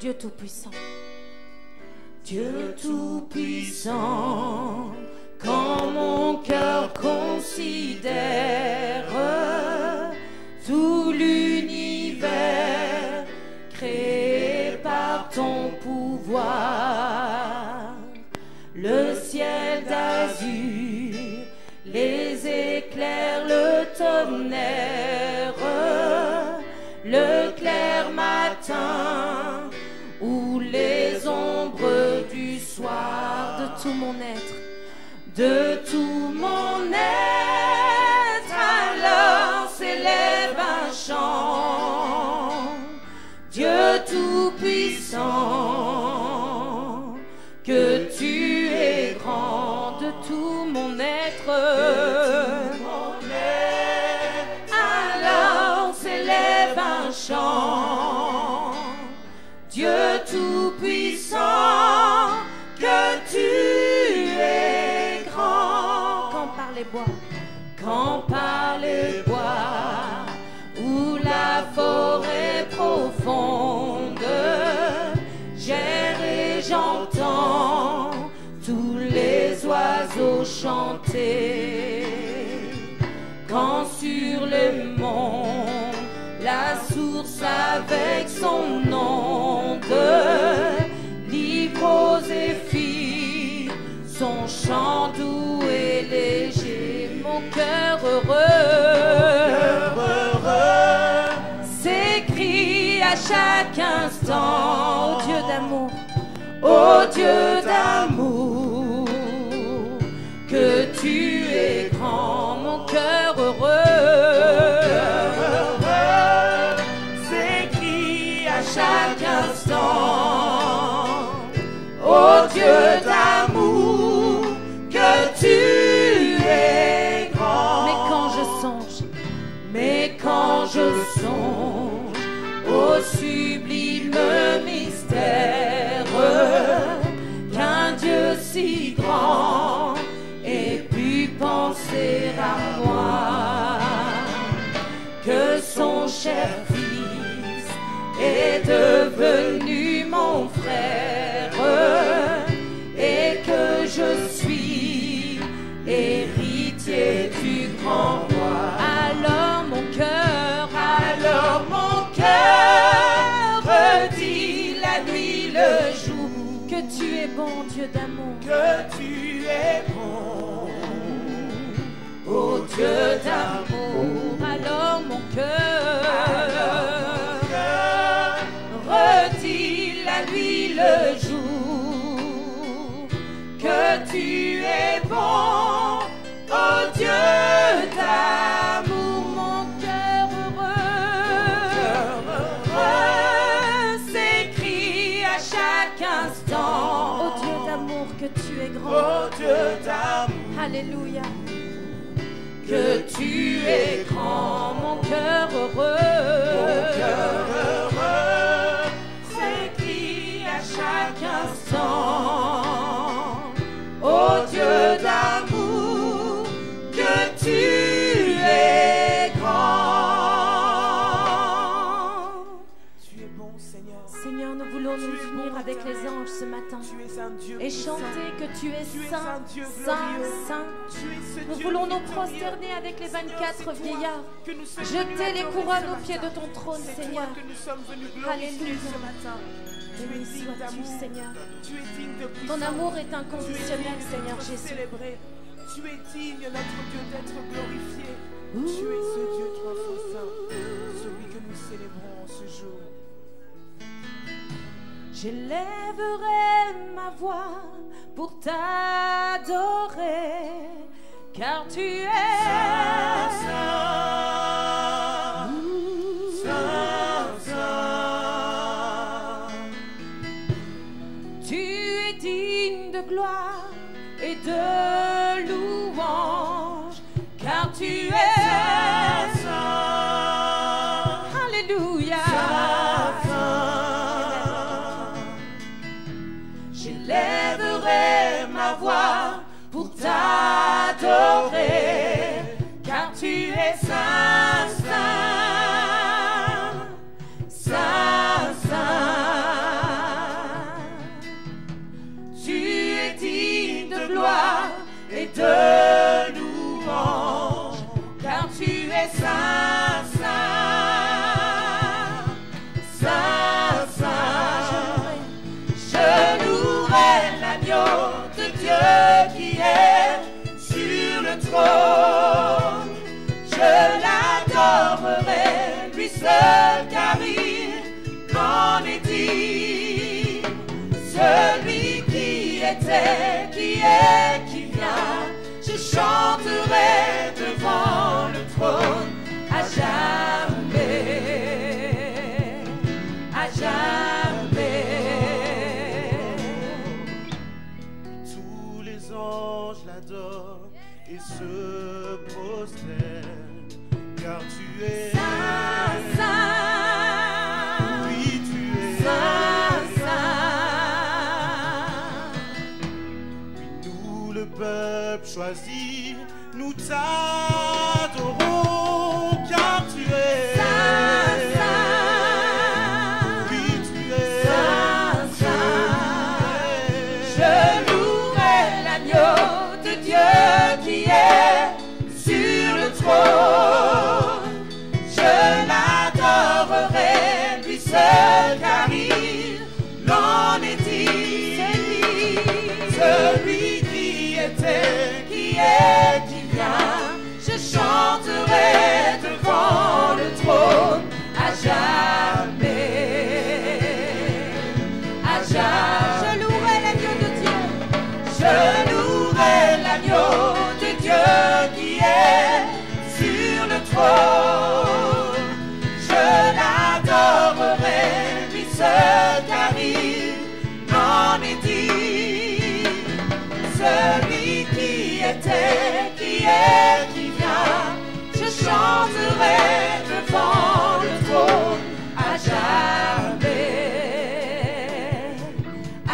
Dieu Tout-Puissant. Dieu Tout-Puissant, quand mon cœur considère tout l'univers créé par ton pouvoir, le ciel d'azur, les éclairs, le tonnerre, le clair matin ou les ombres du soir, De tout mon être, de tout mon être, alors s'élève un chant. Dieu Tout-Puissant, que tu es grand, de tout mon être, alors s'élève un chant. Dieu Tout-Puissant, que tu es grand. quand par les bois, Quand par les bois ou la forêt profonde, j'erre et j'entends tous les oiseaux chanter. Quand sur le mont, la source avec son onde livre aux zéphyrs son chant doux et léger. mon cœur heureux s'écrie à chaque instant. ô Dieu d'amour, Ô Dieu d'amour, que tu es grand. mon cœur heureux S'écrie à chaque instant. Ô Dieu d'amour, que tu es grand. Mais quand je songe au sublime mystère qu'un Dieu si grand ait pu penser à moi, que son cher Fils est devenu mon frère et que je suis héritier du grand roi. alors mon cœur Redis la nuit, le jour, que tu es bon, Dieu d'amour, que tu es bon. Ô Dieu d'amour, alors mon cœur redis la nuit, le jour, que tu es bon. Ô Dieu d'amour, mon cœur heureux s'écrie à chaque instant. ô Dieu d'amour, que tu es grand, Ô Dieu d'amour, alléluia, que tu es grand. mon cœur Mon heureux, cœur heureux s'écrie à chaque instant. Ô Dieu d'amour, que tu es grand. Tu es bon, Seigneur. Seigneur, nous voulons nous unir avec les anges ce matin Tu es un Dieu et chanter que tu es Tu es saint, un Dieu saint, glorieux. saint. Tu es ce Nous Dieu voulons nous victorieux. prosterner avec les 24 Seigneur, c'est toi vieillards, que nous sommes jeter venus les adorer couronnes ce aux pieds de matin. ton trône, C'est Seigneur. toi que nous sommes venus glorifier Alléluia. ce matin. Tu es Béni digne sois-tu, d'amour. Seigneur. Tu es digne de puissance. Ton amour est Tu es inconditionnel, digne Seigneur d'être Jésus. célébré. Tu es digne, notre Dieu, d'être glorifié. Tu es ce Dieu trois fois saint, celui que nous célébrons en ce jour. J'élèverai ma voix pour t'adorer, car tu es Tu es digne de gloire et de louange, car tu es Alléluia. J'élèverai ma voix pour t'adorer, car tu es saint, saint, saint, saint. Saint, Saint, Saint, Saint. Je louerai l'agneau de Dieu qui est sur le trône. Je l'adorerai, lui seul, car il m'en est dit. Celui qui était, qui est, qui vient, je chanterai devant le trône à jamais, à jamais. Tous les anges l'adorent et se prosternent, car tu es Saint, Saint, oui, tu es Saint, Saint. nous le peuple choisi, nous t'adorons, car tu es Saint, Saint, oui, tu es Saint, Saint. Je louerai l'agneau de Dieu qui est sur le trône. Je l'adorerai, lui seul, car il l'en est dit. celui qui était, qui est, qui vient. Je chanterai devant le trône à jamais, à jamais. Je louerai l'agneau de Dieu. Je louerai l'agneau de Dieu qui est sur le trône. Je l'adorerai, lui seul, car il m'en est dit. Celui qui était, qui est, qui vient, je chanterai devant le trône à jamais, à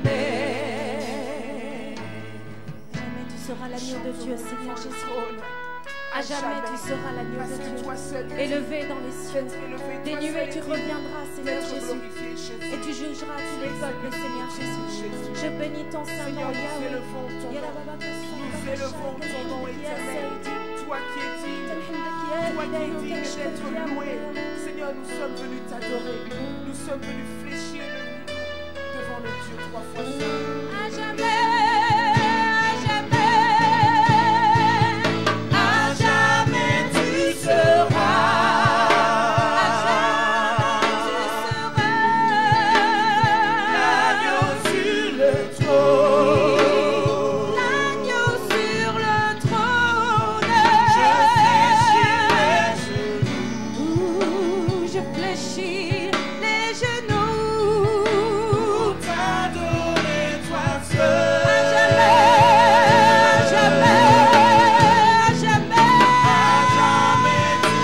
jamais. Jamais tu seras l'agneau de Dieu, Seigneur Jésus. À jamais tu seras l'agneau de Dieu. Élevé dans les cieux, des nuées tu reviendras, Seigneur Jésus. Et tu jugeras tous les peuples, Seigneur Jésus. Je bénis ton saint nom, Yahweh. Nous élevons ton nom éternel. Toi qui es digne, toi qui es digne d'être loué. Seigneur, nous sommes venus t'adorer. Nous sommes venus fléchir le genou devant le Dieu trois fois saint. À jamais, à jamais, À jamais tu seras. L'agneau sur le trône. l'agneau sur le trône. Je fléchirai Je fléchis les genoux. pour t'adorer, toi seul. À jamais, à jamais, à jamais. À jamais tu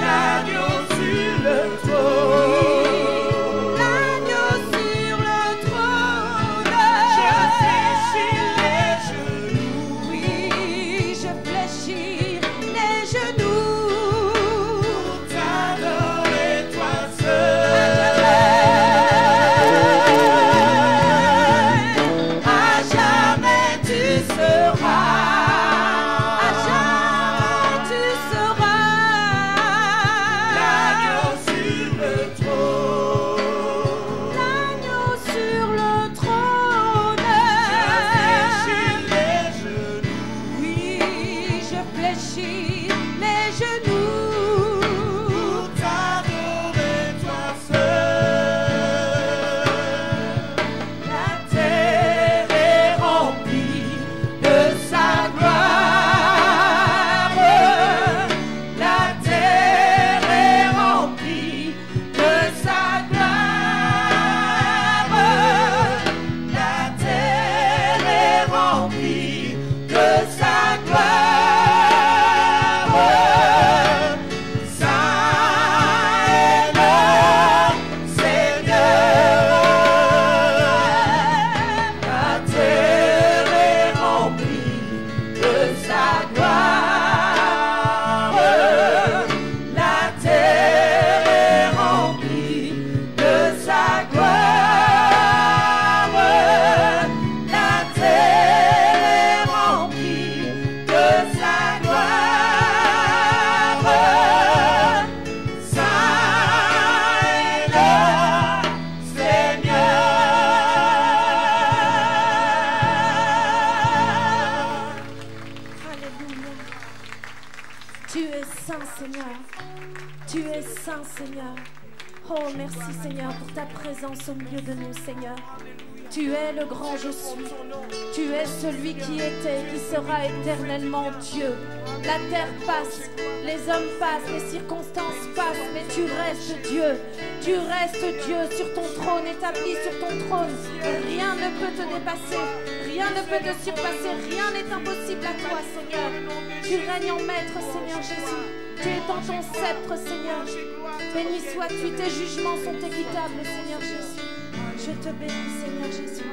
l'agneau sur le trône. L'agneau sur le trône. Je fléchis les genoux Oui, je fléchis les genoux. pour t'adorer, toi seul. À jamais tu seras. À jamais tu seras. L'agneau sur le trône. L'agneau sur le trône. Je fléchis les genoux Oui, je fléchis les genoux. pour t'adorer, toi seul. La terre est remplie de sa gloire. La terre est remplie de sa gloire. La terre est remplie de sa gloire. Saint est le Seigneur. La terre est remplie de sa gloire. La terre est remplie de sa gloire. saint, Seigneur. Tu es saint, Seigneur. Oh, merci, Seigneur, pour ta présence au milieu de nous, Seigneur. Tu es le grand je suis. Tu es celui qui était, qui sera éternellement Dieu. La terre passe, les hommes passent, les circonstances passent, mais tu restes Dieu. Tu restes Dieu sur ton trône, établi sur ton trône. Rien ne peut te dépasser, rien ne peut te surpasser, rien n'est impossible à toi, Seigneur. Tu règnes en maître, Seigneur Jésus. Tu étends ton sceptre, Seigneur. Béni sois-tu, tes jugements sont équitables, Seigneur Jésus. Je te bénis, Seigneur Jésus.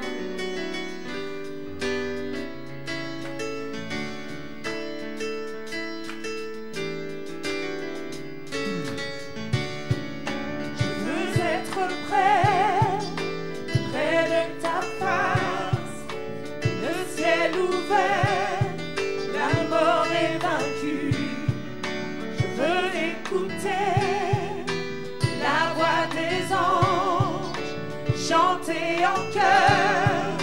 Je veux être près de ta face, le ciel ouvert, la mort est vaincue. Je veux écouter la voix des anges, chanter en chœur,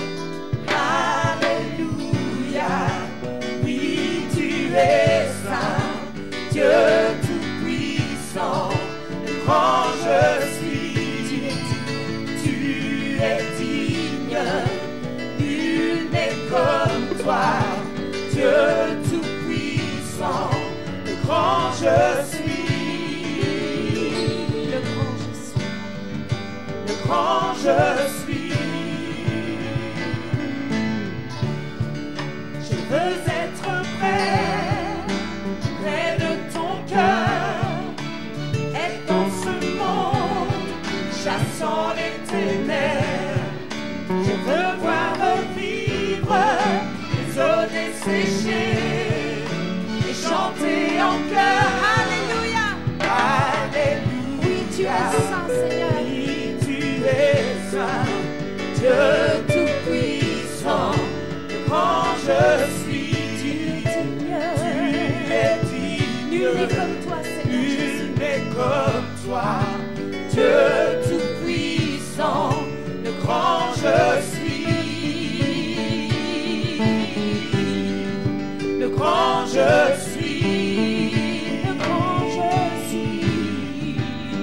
Alléluia. Oui, tu es saint, Dieu tout-puissant, le grand je suis. Tu es digne, nul n'est comme toi, Dieu tout-puissant, le grand je suis. Grand je suis. Je veux être près de ton cœur, être dans ce monde, chassant les ténèbres. Je veux voir revivre les eaux desséchées et chanter en chœur. Alléluia, Alléluia. Oui, tu es saint, Seigneur. Dieu tout-puissant, le grand je suis. Tu es digne, nul n'est comme toi, Seigneur Jésus. Nul n'est comme toi, Dieu tout-puissant, le grand je suis. Le grand je suis. Le grand je suis.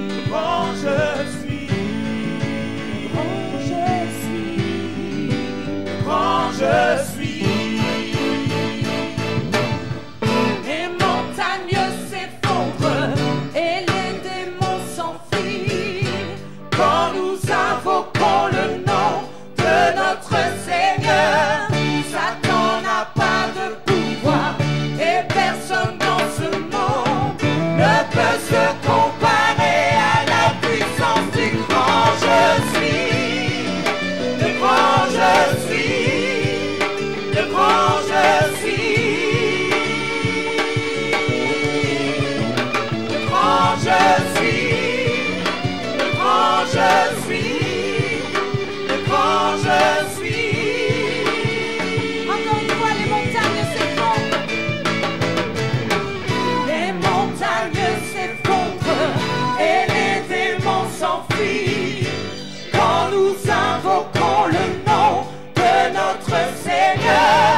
Le grand je suis. Je suis. Les montagnes s'effondrent et les démons s'enfuient quand nous invoquons le nom de notre Seigneur. Satan n'a pas de pouvoir et personne dans ce monde ne peut se comparer à la puissance du grand je suis. Le grand je suis. Le grand je suis, le grand je suis, le grand je suis, le grand je suis. Encore une fois, les montagnes s'effondrent. Les montagnes s'effondrent et les démons s'enfuient quand nous invoquons le nom de notre Seigneur.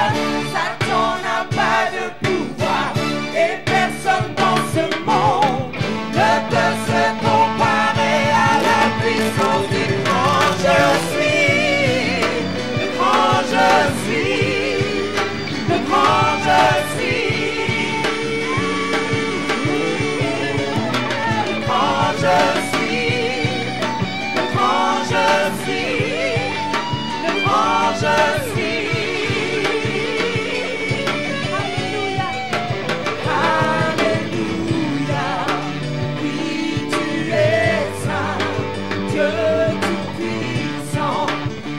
Satan n'a pas de pouvoir et personne dans ce monde ne peut se comparer à la puissance du grand je suis. Le grand je suis. Le grand je suis. Le grand je suis. Le grand je suis. Le grand je suis. Alléluia. Alléluia. Oui, tu es saint, Dieu tout-puissant,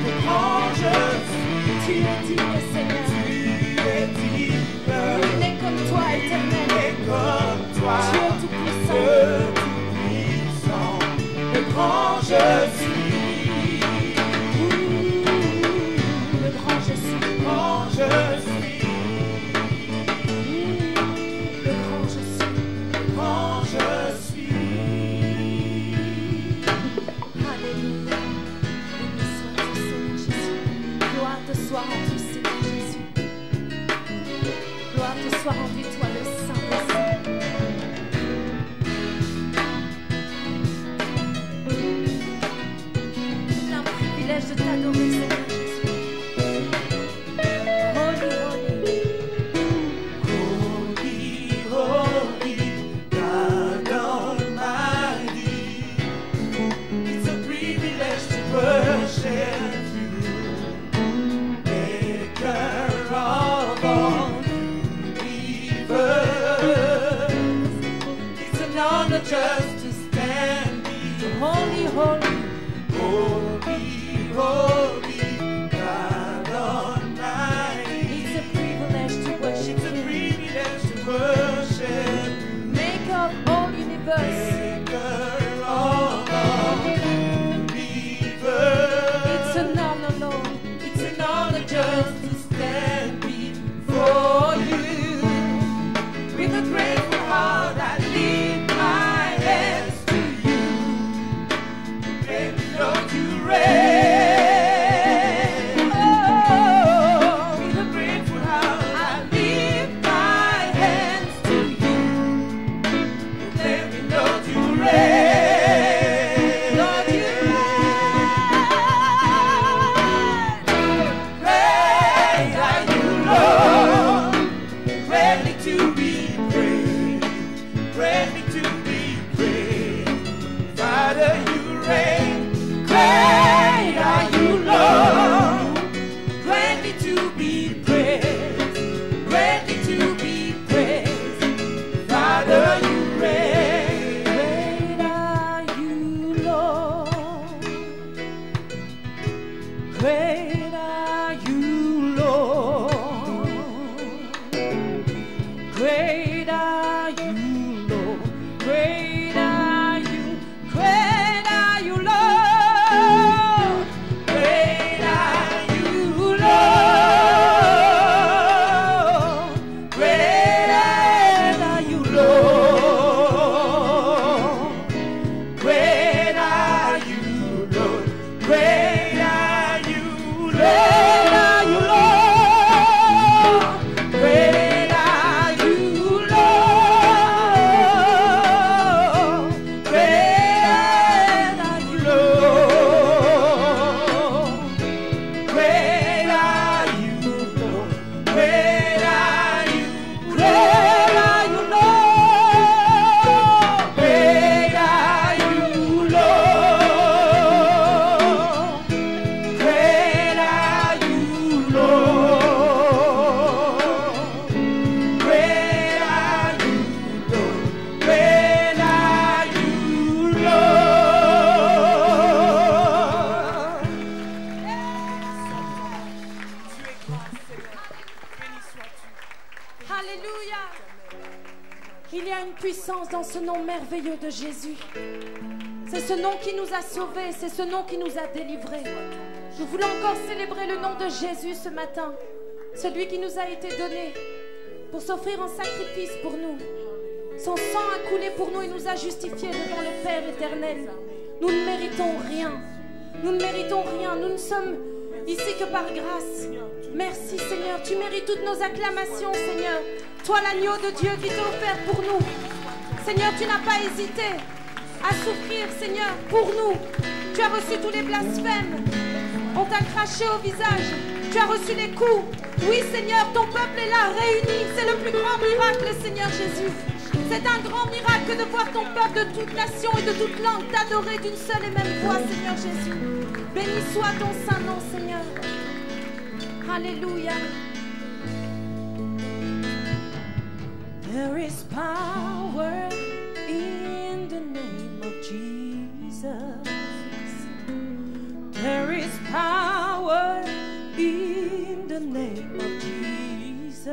le grand je suis. Tu es digne, Seigneur. Tu es digne. Nul n'est comme toi, éternel. Et comme toi, Dieu tout-puissant. Dieu tout-puissant, le grand je suis. Le grand je suis. Grand je suis. Le grand je suis. Grand je suis. Alléluia. Béni sois-tu, Seigneur Jésus. Gloire te soit rendue, Seigneur Jésus. Gloire te soit rendue, toi le Saint des Saints. just to stand before. Holy, holy, Holy, holy, God Almighty. it's a privilege to worship It's a you. privilege to worship Make of all universe. Maker of all universe. It's an honor, Lord. It's an honor just to stand before you. With a grateful heart, I lift my hands to you. And Lord, you reign. Oh, with a grateful heart, I lift my hands to you. Let me know you reign. Lord, you Great are you, Lord. Greatly to be praised. Greatly to be praised. Father, you reign. Great are you, Lord. Greatly to be praised. Greatly to be praised. Father, you reign. Great are you, Lord. Great are you, Lord. Great are you, Lord. Great are you. Great are you, Lord. Great are you, Lord. Great are you, Lord. Great are you, Lord. Great are you, Lord. Great are you, Lord. Great are you, Lord. Great are you, Lord. Great are you, great are you, Lord. Great are you, Lord. Great are you, Lord. Great are you, Lord. Great are you, Lord. Tu es grand, Seigneur. Béni sois-tu. Alléluia. Il y a une puissance dans ce nom merveilleux de Jésus. C'est ce nom qui nous a sauvés, c'est ce nom qui nous a délivrés. Nous voulons encore célébrer le nom de Jésus ce matin, celui qui nous a été donné pour s'offrir en sacrifice pour nous. Son sang a coulé pour nous et nous a justifiés devant le Père éternel. Nous ne méritons rien. Nous ne méritons rien. Nous ne sommes ici que par grâce. Merci Seigneur. Tu mérites toutes nos acclamations, Seigneur. Toi, l'agneau de Dieu qui t'est offert pour nous. Seigneur, tu n'as pas hésité à souffrir, Seigneur, pour nous. Tu as reçu tous les blasphèmes. On t'a craché au visage. Tu as reçu les coups. Oui, Seigneur, ton peuple est là, réuni. C'est le plus grand miracle, Seigneur Jésus. C'est un grand miracle de voir ton peuple de toute nation et de toute langue t'adorer d'une seule et même voix, Seigneur Jésus. Béni soit ton saint nom, Seigneur. Alléluia. There is power in the name of Jesus. There is power in the name of Jesus.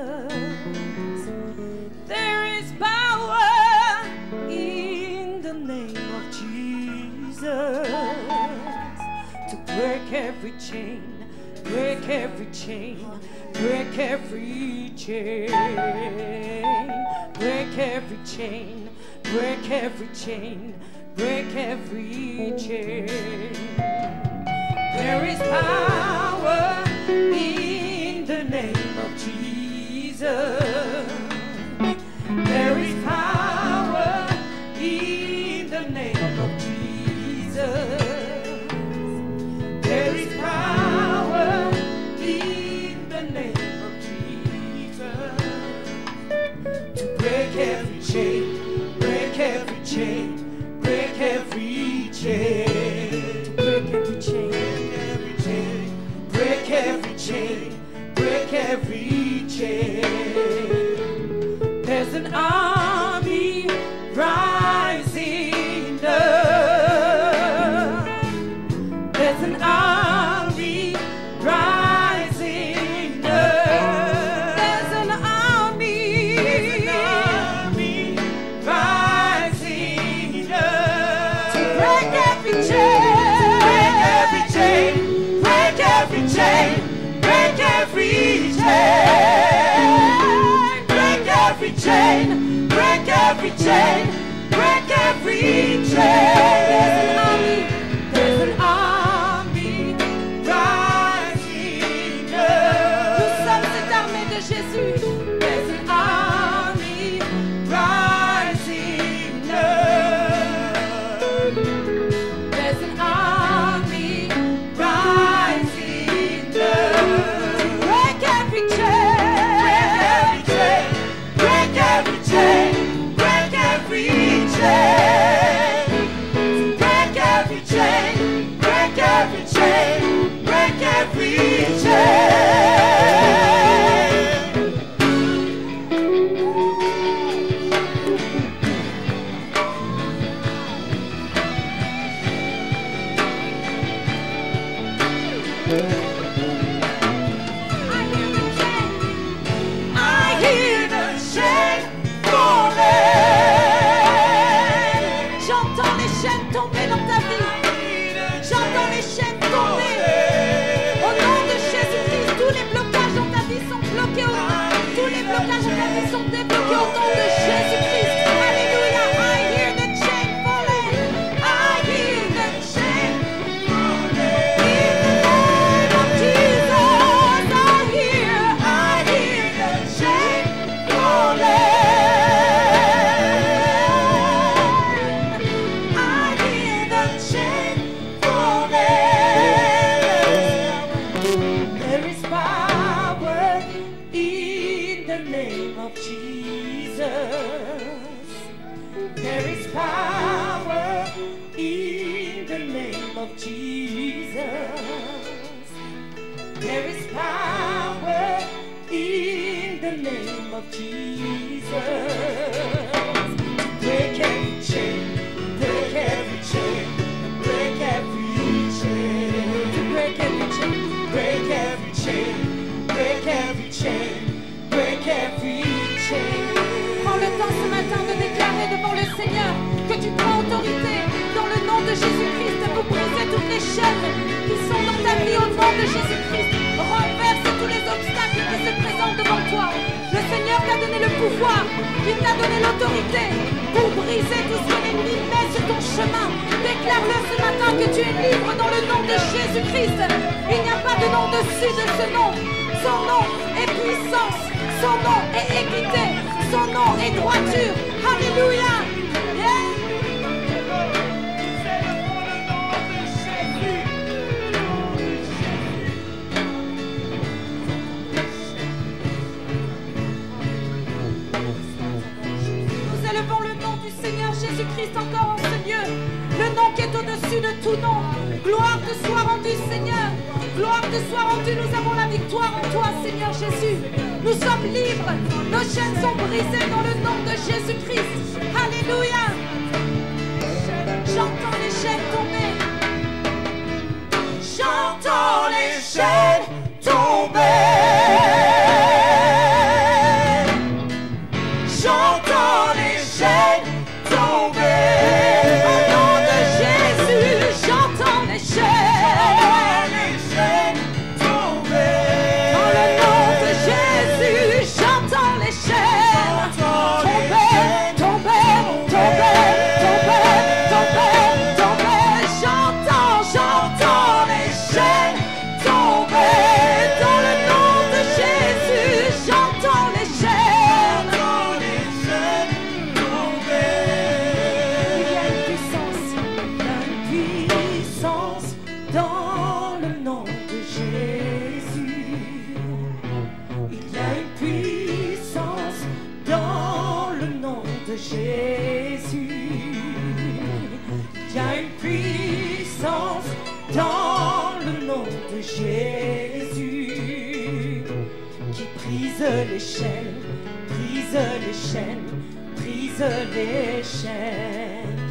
There is power in the name of Jesus to break every chain, break every chain, break every chain, break every chain, break every chain, break every chain. There is power in the name of Jesus. There is power in the name of Jesus. There is power in the name of Jesus to break every chain, break every chain, break every chain, to break every chain, break every chain, break every chain. There's an army rising de Jésus. There's an army rising up. There's an army rising up. Break every chain. Break every chain. Break every chain. Break every chain. Break every chain. Break every chain. Il t'a donné l'autorité pour briser tout ce que l'ennemi met sur ton chemin. Déclare-le ce matin que tu es libre dans le nom de Jésus-Christ. Il n'y a pas de nom dessus de ce nom. Son nom est puissance, son nom est équité, son nom est droiture. Alléluia. Jésus-Christ encore en ce lieu, le nom qui est au-dessus de tout nom. Gloire te soit rendue, Seigneur. Gloire te soit rendue. Nous avons la victoire en toi, Seigneur Jésus. Nous sommes libres. Nos chaînes sont brisées dans le nom de Jésus-Christ. Alléluia. J'entends les chaînes tomber. J'entends les chaînes tomber. J'entends les chaînes tomber. Au nom de Jésus, j'entends les chaînes tomber. Dans le nom de Jésus, j'entends les chaînes tomber, tomber, tomber, tomber, tomber, tomber. J'entends les chaînes tomber. Dans le nom de Jésus, j'entends les chaînes. Jésus qui brise les chaînes, brise les chaînes, brise les chaînes,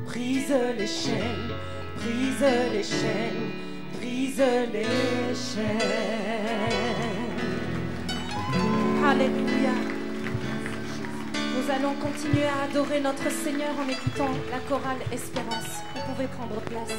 brise les chaînes, brise les chaînes, brise les chaînes. Alléluia. Nous allons continuer à adorer notre Seigneur en écoutant la chorale Espérance. Vous pouvez prendre place.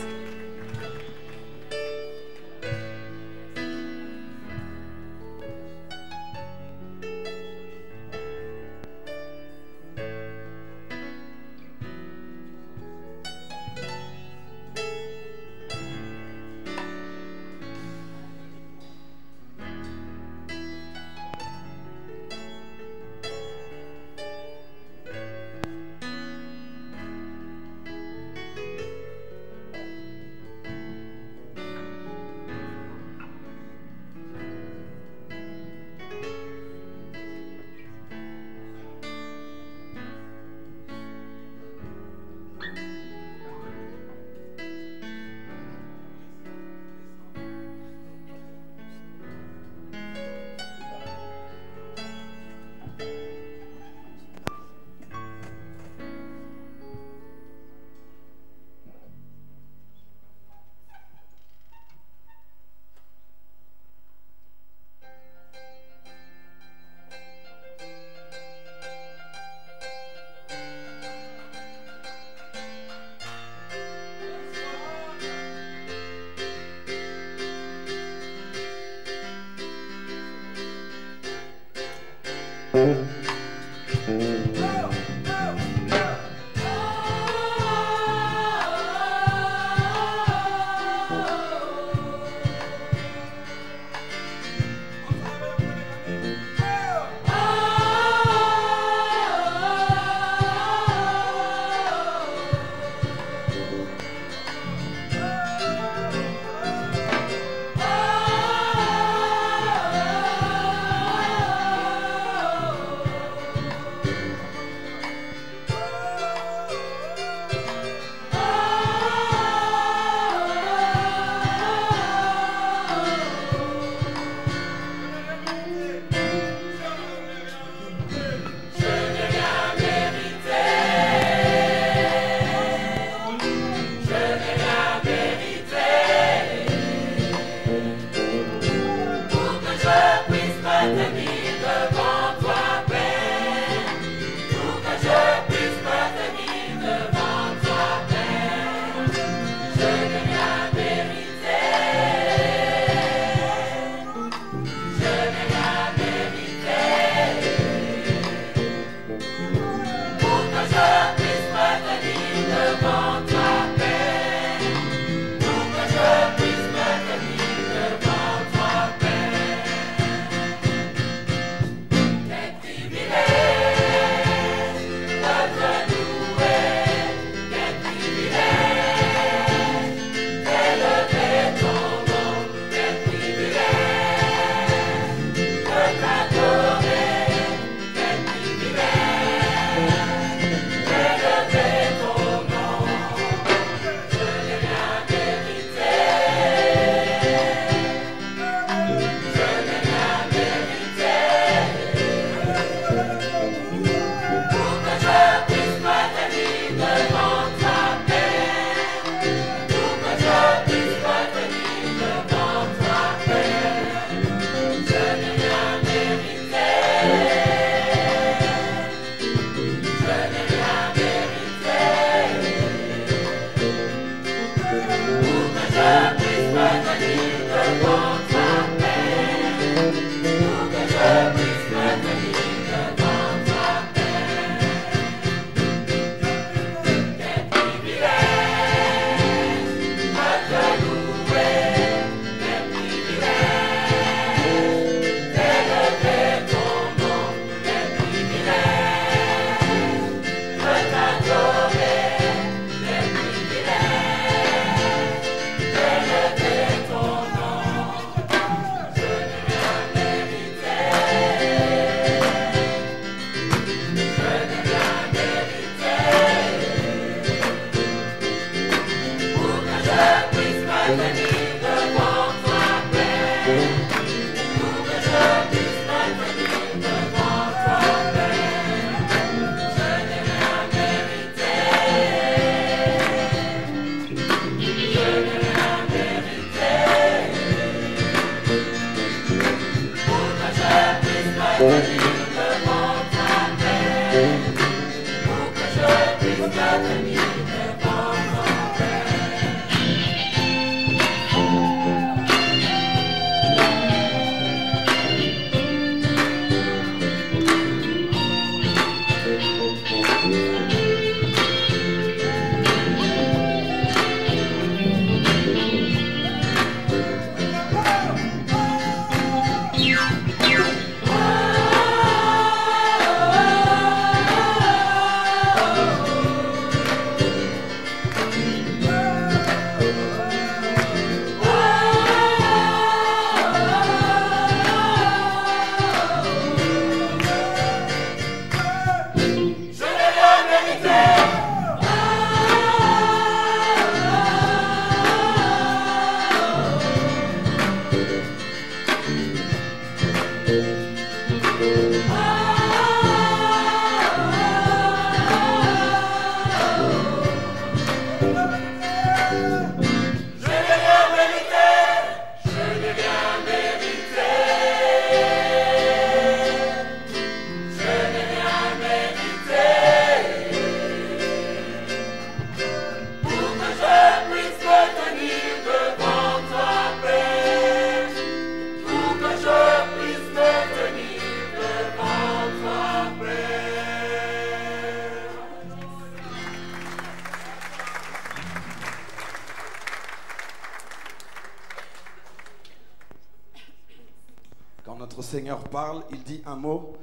Seigneur parle, il dit un mot,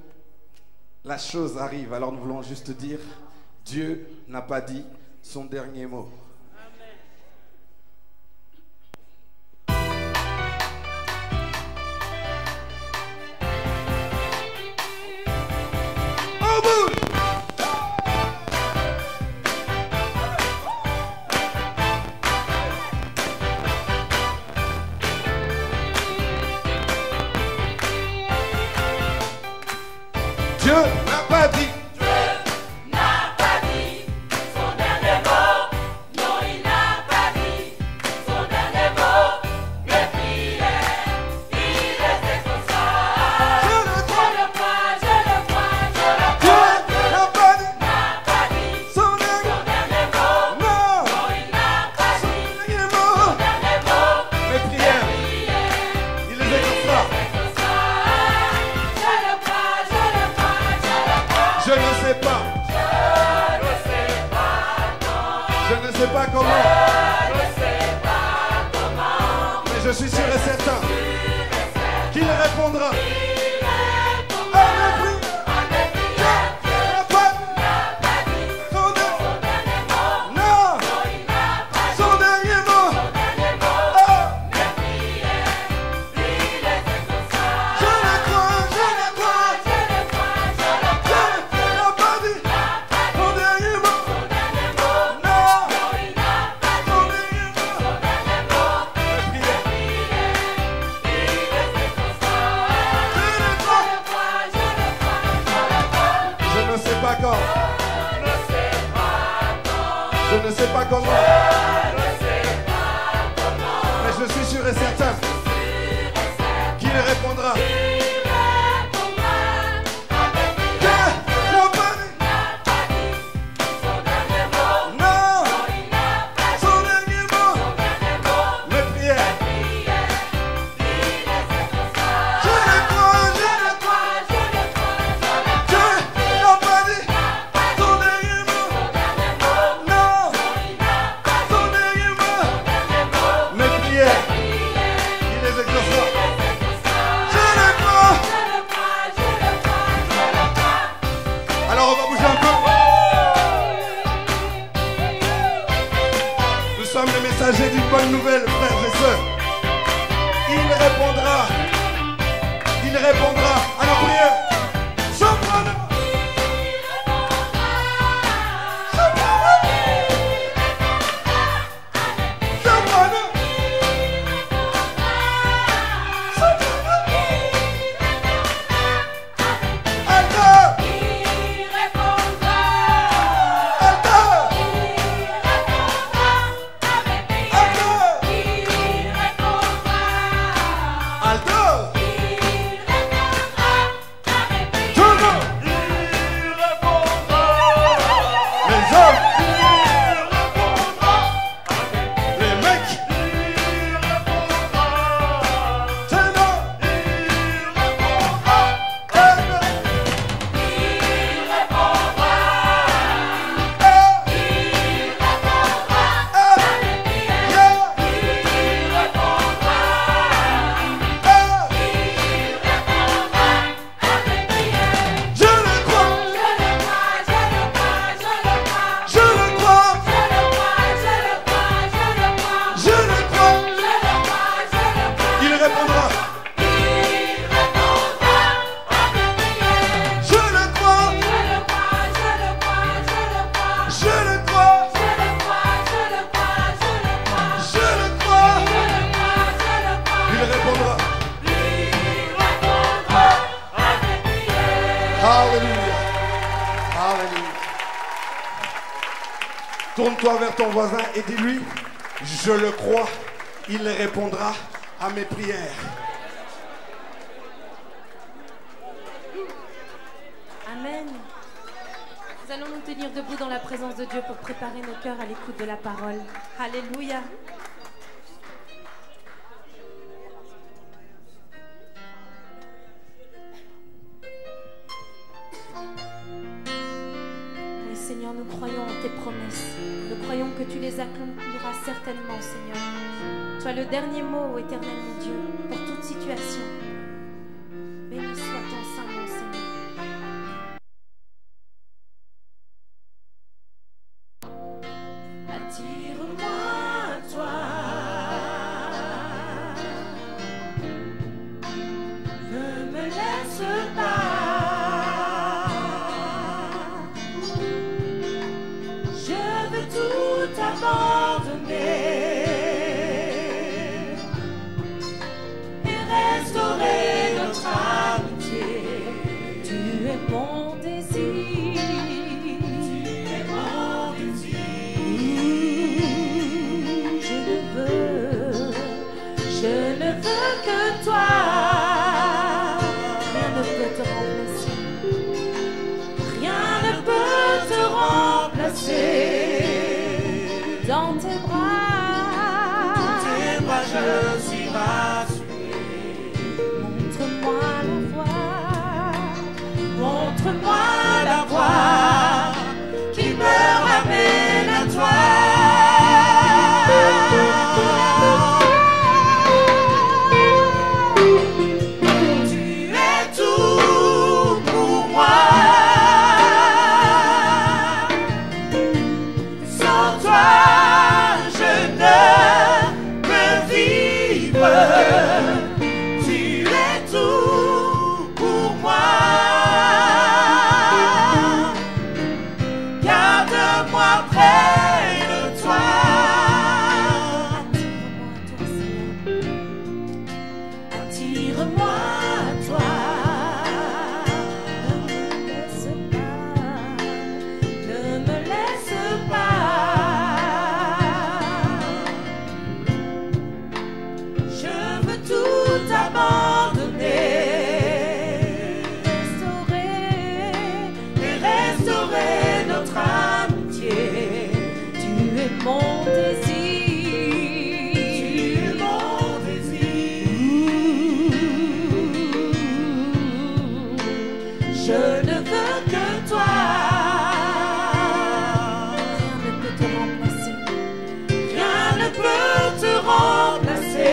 la chose arrive. Alors nous voulons juste dire, Dieu n'a pas dit son dernier mot. Dieu n'a pas dit. Dieu n'a pas dit son dernier mot. Non, il n'a pas dit son dernier mot. Mes prières, il les exaucera. Je le crois, je le crois, je le crois. Dieu n'a pas dit son dernier mot. Non, Non, il n'a pas son dit dernier son mot. dernier mot. Mes prières, il les exaucera. Je ne sais pas. Je ne sais pas comment. Mais je suis sûr et certain qu'il répondra. À mes prières. Dieu n'a pas dit son dernier mot. Non, son dernier mot. Oh. Je le crois, je le crois. Dieu n'a pas dit son dernier mot. Non, son dernier mot. Mes prières. Je ne sais pas quand. Je ne sais pas comment. Mais je suis sûr et certain qu'il répondra. Non, son dernier mot. Mes prières. Je le crois, je le crois. Dieu n'a pas dit son dernier mot. Non, son dernier mot. Mes prières, il les exaucera. Je le crois. Alors on va bouger un peu. Nous sommes les messagers d'une bonne nouvelle, frères et sœurs. Il répondra. Il répondra à nos prières. Soprano. Soprano. Soprano. Soprano. Alto. Alto. Alto. Alto. Tout le monde. Les hommes. Les mecs. Ténor. Ténor. Je le crois, je le crois, je le crois. Il répondra. Je le crois, je le crois, je le crois. Il répondra. Alléluia. Alléluia. Tourne-toi vers ton voisin et dis-lui, je le crois, il répondra à mes prières. Amen. Nous allons nous tenir debout dans la présence de Dieu pour préparer nos cœurs à l'écoute de la parole. Alléluia. Oui, Seigneur, nous croyons en tes promesses. Nous croyons que tu les accompliras certainement, Seigneur. Tu as le dernier mot, ô éternel mon Dieu, pour toute situation. Béni je suis rassuré. Montre-moi la voie. Montre-moi la voie qui me ramène à toi. Tu es tout pour moi. Sans toi, je ne peux vivre. Tu es tout pour moi. Garde-moi près de toi. Attire-moi à toi. Ne me laisse pas. Je veux tout abandonner et restaurer notre amitié. Tu es mon désir. Tu es mon désir. Je ne veux que toi. Rien ne peut te remplacer.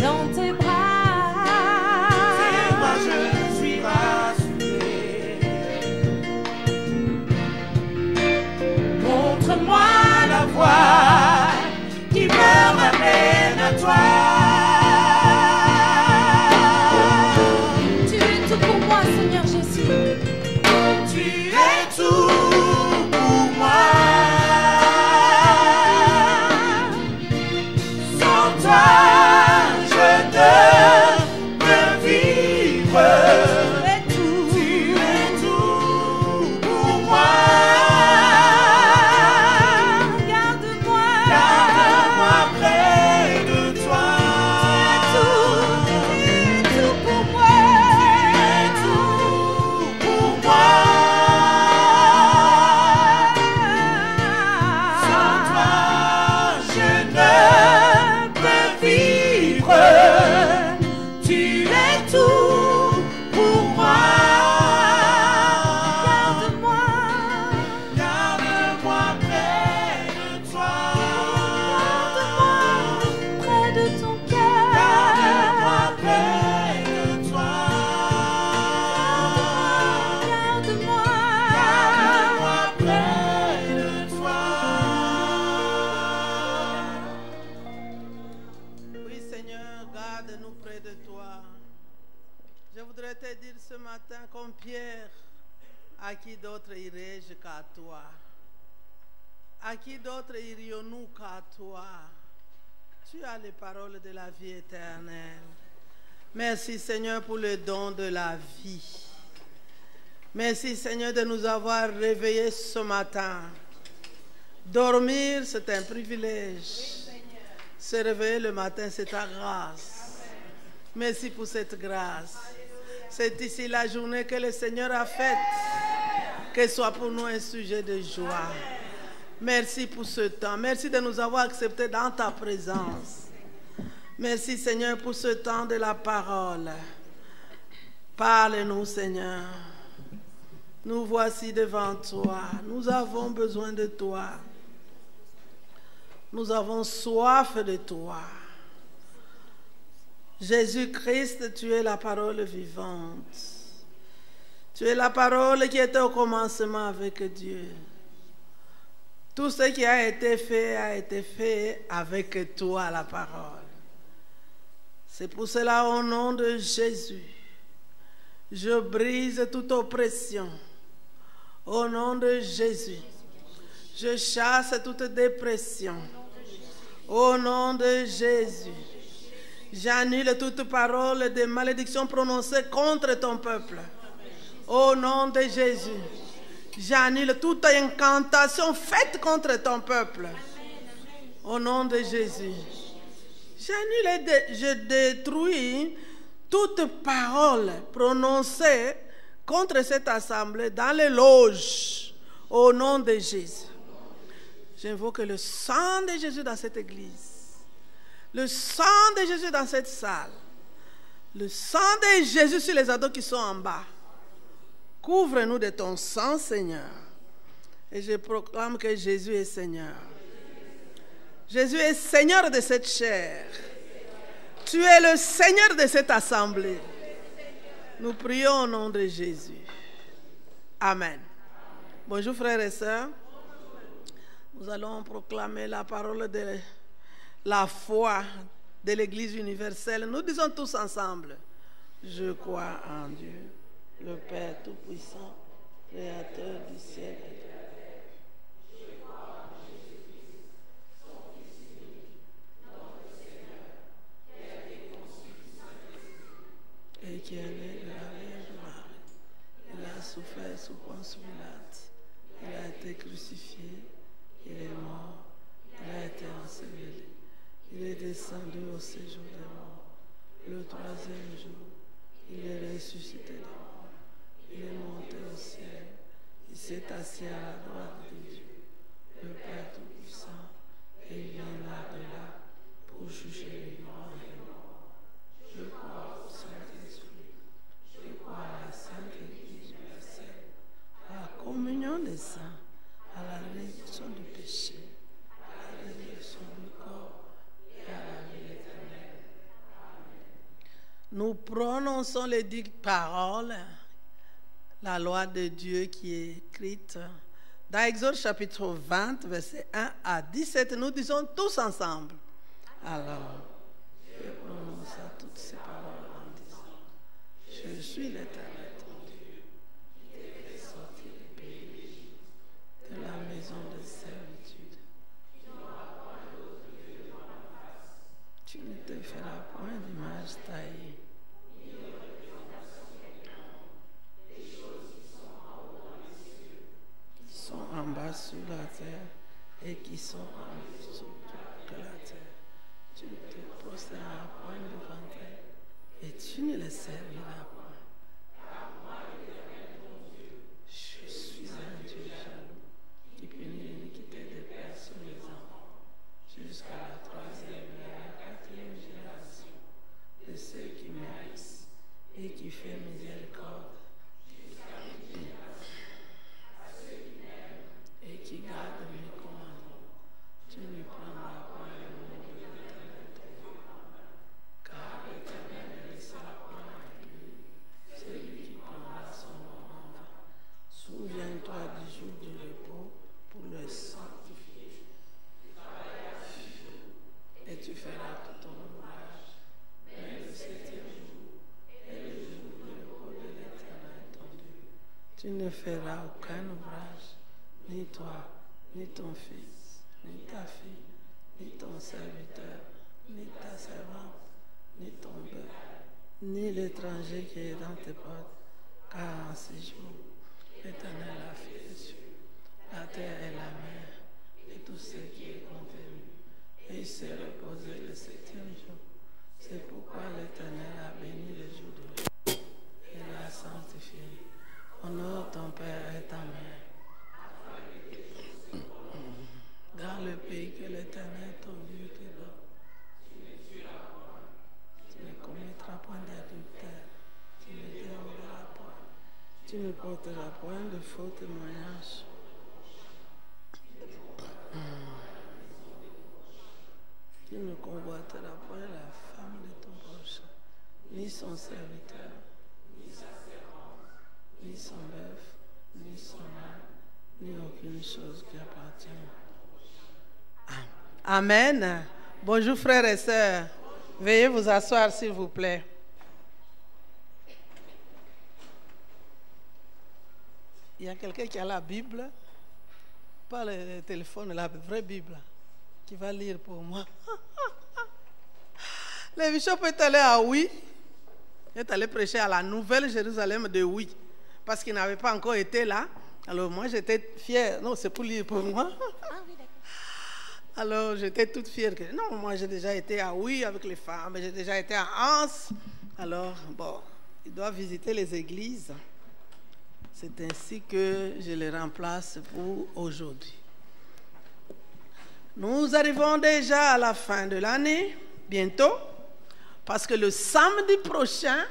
Dans tes bras. Et moi je suis rassuré. Montre-moi la voie qui me ramène à toi. Tu es tout pour moi, Seigneur Jésus. Tu es tout pour moi. Sans toi, je ne peux vivre. Tu es tout pour moi. Garde-moi. Garde-moi près de toi. Tu es tout pour moi. Tu es tout pour moi. Sans toi, je ne peux vivre. Tu es tout pour moi. Garde-moi. Garde-moi près de toi. Garde-moi près de ton cœur. Garde-moi près de toi. Garde-moi. Garde-moi près de toi. Oui, Seigneur, garde-nous près de toi. Je voudrais te dire ce matin, comme Pierre, à qui d'autre irai-je qu'à toi? À qui d'autre irions-nous qu'à toi? Tu as les paroles de la vie éternelle. Merci, Seigneur, pour le don de la vie. Merci, Seigneur, de nous avoir réveillés ce matin. Dormir, c'est un privilège. Se réveiller le matin, c'est ta grâce. Merci pour cette grâce. C'est ici la journée que le Seigneur a faite. Que soit pour nous un sujet de joie. Merci pour ce temps. Merci de nous avoir acceptés dans ta présence. Merci, Seigneur, pour ce temps de la parole. Parle-nous, Seigneur. Nous voici devant toi. Nous avons besoin de toi. Nous avons soif de toi. Jésus-Christ, tu es la parole vivante. Tu es la parole qui était au commencement avec Dieu. Tout ce qui a été fait avec toi, la parole. C'est pour cela, au nom de Jésus, je brise toute oppression. Au nom de Jésus, je chasse toute dépression. Au nom de Jésus, j'annule toute parole de malédiction prononcée contre ton peuple. Au nom de Jésus, j'annule toute incantation faite contre ton peuple. Au nom de Jésus, j'annule et je détruis toute parole prononcée contre cette assemblée dans les loges. Au nom de Jésus, j'invoque le sang de Jésus dans cette église. Le sang de Jésus dans cette salle. Le sang de Jésus sur les ados qui sont en bas. Couvre-nous de ton sang, Seigneur. Et je proclame que Jésus est Seigneur. Jésus est Seigneur de cette chair. Tu es le Seigneur de cette assemblée. Nous prions au nom de Jésus. Amen. Bonjour frères et sœurs. Nous allons proclamer la parole de la foi de l'Église universelle. Nous disons tous ensemble, je crois en Dieu, le Père Tout-Puissant, Créateur du ciel et de la terre. Je crois en Jésus-Christ, son Fils unique, notre Seigneur, qui a été conçu du Saint-Esprit et qui est né de la Vierge Marie. Il a souffert sous Ponce Pilate, il a été crucifié, il est mort, il a été enseveli. Il est descendu au séjour des morts. Le troisième jour, il est ressuscité des morts. Il est monté au ciel. Il s'est assis à la droite de Dieu, le Père Tout-Puissant, et il viendra de là pour juger les vivants et les morts. Je crois au Saint-Esprit. Je crois à la Sainte Église universelle, à la communion des saints, à la rémission du péché, à la résurrection du corps. Nous prononçons les 10 paroles, la loi de Dieu qui est écrite dans Exode chapitre 20, versets 1 à 17. Nous disons tous ensemble. Alors, je prononce toutes ces paroles en disant, je suis l'Éternel ton Dieu, qui t'ai fait sortir du pays d'Égypte, de la maison de servitude. Tu ne te feras point d'image taillée. Qui sont en bas sous la terre et qui sont en dessous de la terre. Tu ne te prosterneras point devant elles et tu ne les serviras point. Je suis un Dieu jaloux qui punit l'iniquité des pères sur les enfants jusqu'à la troisième et la quatrième génération de ceux qui m'haïssent et qui fait miséricorde et qui garde mes commandements. Tu ne prendras point le nom de l'Éternel ton Dieu, car l'Éternel ne laissera point impuni celui qui prendra son nom en vain. Souviens-toi du jour du repos pour le sanctifier. Et tu feras tout ton ouvrage, mais le septième jour est le jour du repos de l'Éternel ton Dieu. Tu ne feras aucun ouvrage, ni toi, ni ton fils, ni ta fille, ni ton serviteur, ni ta servante, ni ton bœuf, ni l'étranger qui est dans tes portes, car en 6 jours, l'Éternel a fait les cieux, la terre et la mer, et tout ce qui est contenu. Et il s'est reposé le 7e jour. C'est pourquoi l'Éternel a béni le jour de repos et l'a sanctifié. Honore ton Père et ta Mère. Dans le pays que l'Éternel ton Dieu te donne. Tu ne commettras point d'adultère. Tu ne déroberas point. Tu ne porteras point de faux témoignages. Tu ne convoiteras point la femme de ton prochain, ni son serviteur, ni sa servante, ni son bœuf, ni son âne, ni aucune chose qui appartient. Amen. Bonjour frères et sœurs. Veuillez vous asseoir s'il vous plaît. Il y a quelqu'un qui a la Bible, pas le téléphone, la vraie Bible, qui va lire pour moi. Le bishop est allé à Oui, il est allé prêcher à la Nouvelle Jérusalem de Oui, parce qu'il n'avait pas encore été là. Alors moi j'étais fière, non c'est pour lire pour moi. Alors j'étais toute fière que non, moi j'ai déjà été à Oui avec les femmes, j'ai déjà été à Anse. Alors bon, il doit visiter les églises. C'est ainsi que je les remplace pour aujourd'hui. Nous arrivons déjà à la fin de l'année bientôt, parce que le samedi prochain,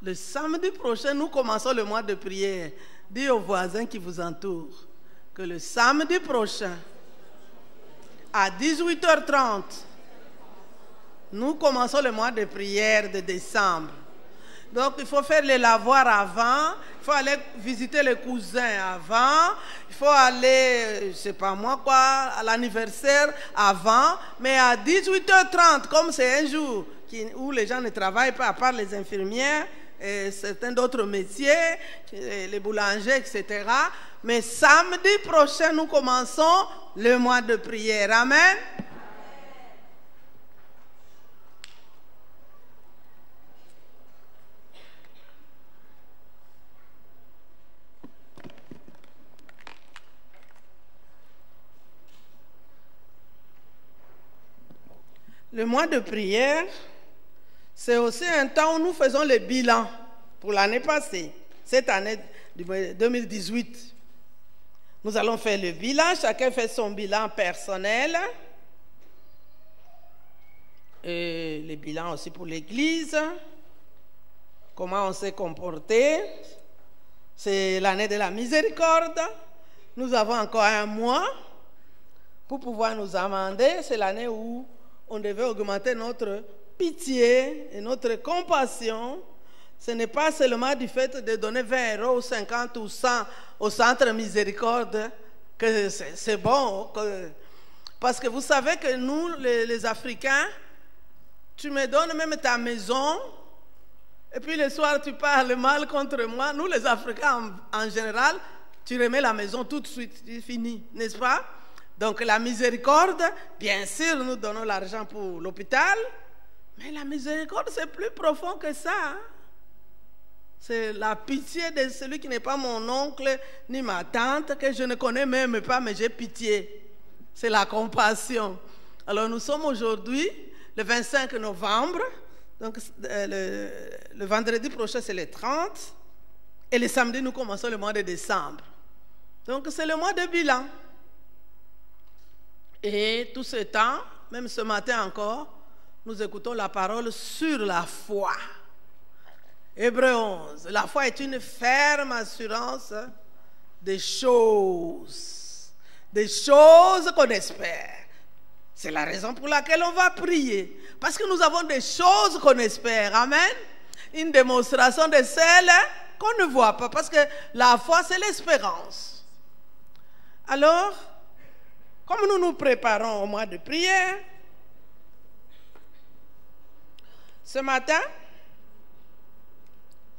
nous commençons le mois de prière. Dis aux voisins qui vous entourent que le samedi prochain, à 18h30, nous commençons le mois de prière de décembre. Donc, il faut faire les lavoirs avant, il faut aller visiter les cousins avant, il faut aller, je ne sais pas moi quoi, à l'anniversaire avant. Mais à 18h30, comme c'est un jour où les gens ne travaillent pas, à part les infirmières, et certains d'autres métiers, les boulangers, etc. Mais samedi prochain, nous commençons le mois de prière. Amen. Le mois de prière, c'est aussi un temps où nous faisons le bilan pour l'année passée, cette année 2018. Nous allons faire le bilan, chacun fait son bilan personnel. Et le bilan aussi pour l'Église, comment on s'est comporté. C'est l'année de la miséricorde. Nous avons encore un mois pour pouvoir nous amender. C'est l'année où on devait augmenter notre pitié et notre compassion. Ce n'est pas seulement du fait de donner 20 € ou 50 ou 100 au centre miséricorde que c'est bon. Parce que vous savez que nous, les Africains, tu me donnes même ta maison et puis le soir tu parles mal contre moi. Nous, les Africains, en général, tu remets la maison tout de suite, c'est fini, n'est-ce pas? Donc la miséricorde, bien sûr, nous donnons l'argent pour l'hôpital, mais la miséricorde, c'est plus profond que ça. Hein? C'est la pitié de celui qui n'est pas mon oncle ni ma tante, que je ne connais même pas, mais j'ai pitié. C'est la compassion. Alors nous sommes aujourd'hui, le 25 novembre, donc le vendredi prochain c'est le 30, et le samedi nous commençons le mois de décembre. Donc c'est le mois de bilan. Et tout ce temps, même ce matin encore, nous écoutons la parole sur la foi. Hébreux 11. La foi est une ferme assurance des choses qu'on espère. C'est la raison pour laquelle on va prier. Parce que nous avons des choses qu'on espère. Amen. Une démonstration de celles qu'on ne voit pas. Parce que la foi, c'est l'espérance. Alors, comme nous nous préparons au mois de prière, ce matin,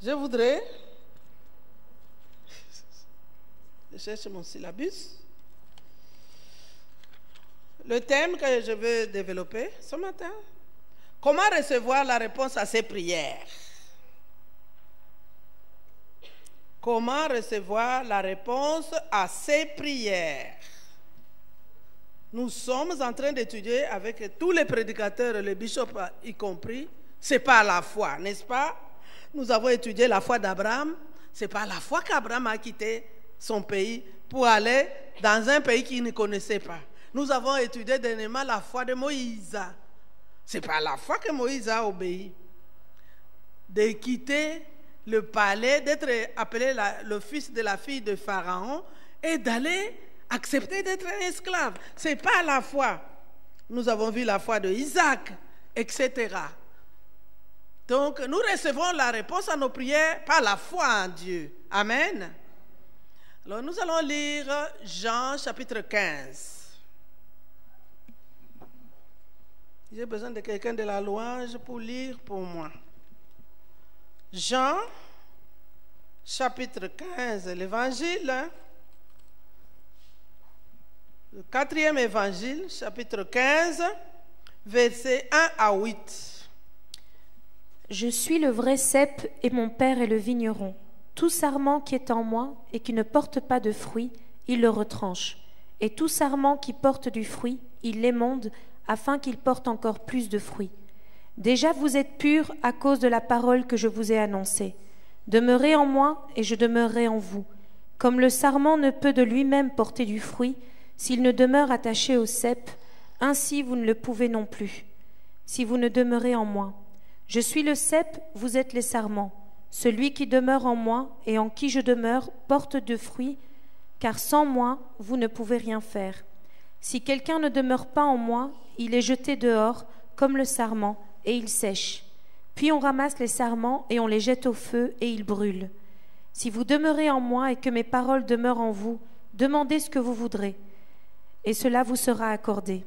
je voudrais, je cherche mon syllabus, le thème que je veux développer ce matin, comment recevoir la réponse à ces prières? Comment recevoir la réponse à ces prières? Nous sommes en train d'étudier avec tous les prédicateurs, les bishops y compris, c'est pas la foi, n'est-ce pas? Nous avons étudié la foi d'Abraham, c'est pas la foi qu'Abraham a quitté son pays pour aller dans un pays qu'il ne connaissait pas. Nous avons étudié dernièrement la foi de Moïse. C'est pas la foi que Moïse a obéi. De quitter le palais, d'être appelé le fils de la fille de Pharaon et d'aller accepter d'être un esclave. C'est pas la foi. Nous avons vu la foi de Isaac, etc. Donc, nous recevons la réponse à nos prières par la foi en Dieu. Amen. Alors, nous allons lire Jean chapitre 15. J'ai besoin de quelqu'un de la louange pour lire pour moi. Jean chapitre 15, l'évangile, le 4e évangile, chapitre 15, versets 1 à 8. Je suis le vrai cep et mon père est le vigneron. Tout sarment qui est en moi et qui ne porte pas de fruit, il le retranche. Et tout sarment qui porte du fruit, il l'émonde afin qu'il porte encore plus de fruits. Déjà vous êtes purs à cause de la parole que je vous ai annoncée. Demeurez en moi et je demeurerai en vous. Comme le sarment ne peut de lui-même porter du fruit, s'il ne demeure attaché au cep, ainsi vous ne le pouvez non plus. si vous ne demeurez en moi. Je suis le cep, vous êtes les sarments. Celui qui demeure en moi et en qui je demeure porte de fruits, car sans moi, vous ne pouvez rien faire. Si quelqu'un ne demeure pas en moi, il est jeté dehors, comme le sarment, et il sèche. Puis on ramasse les sarments et on les jette au feu, et ils brûlent. Si vous demeurez en moi et que mes paroles demeurent en vous, demandez ce que vous voudrez, et cela vous sera accordé.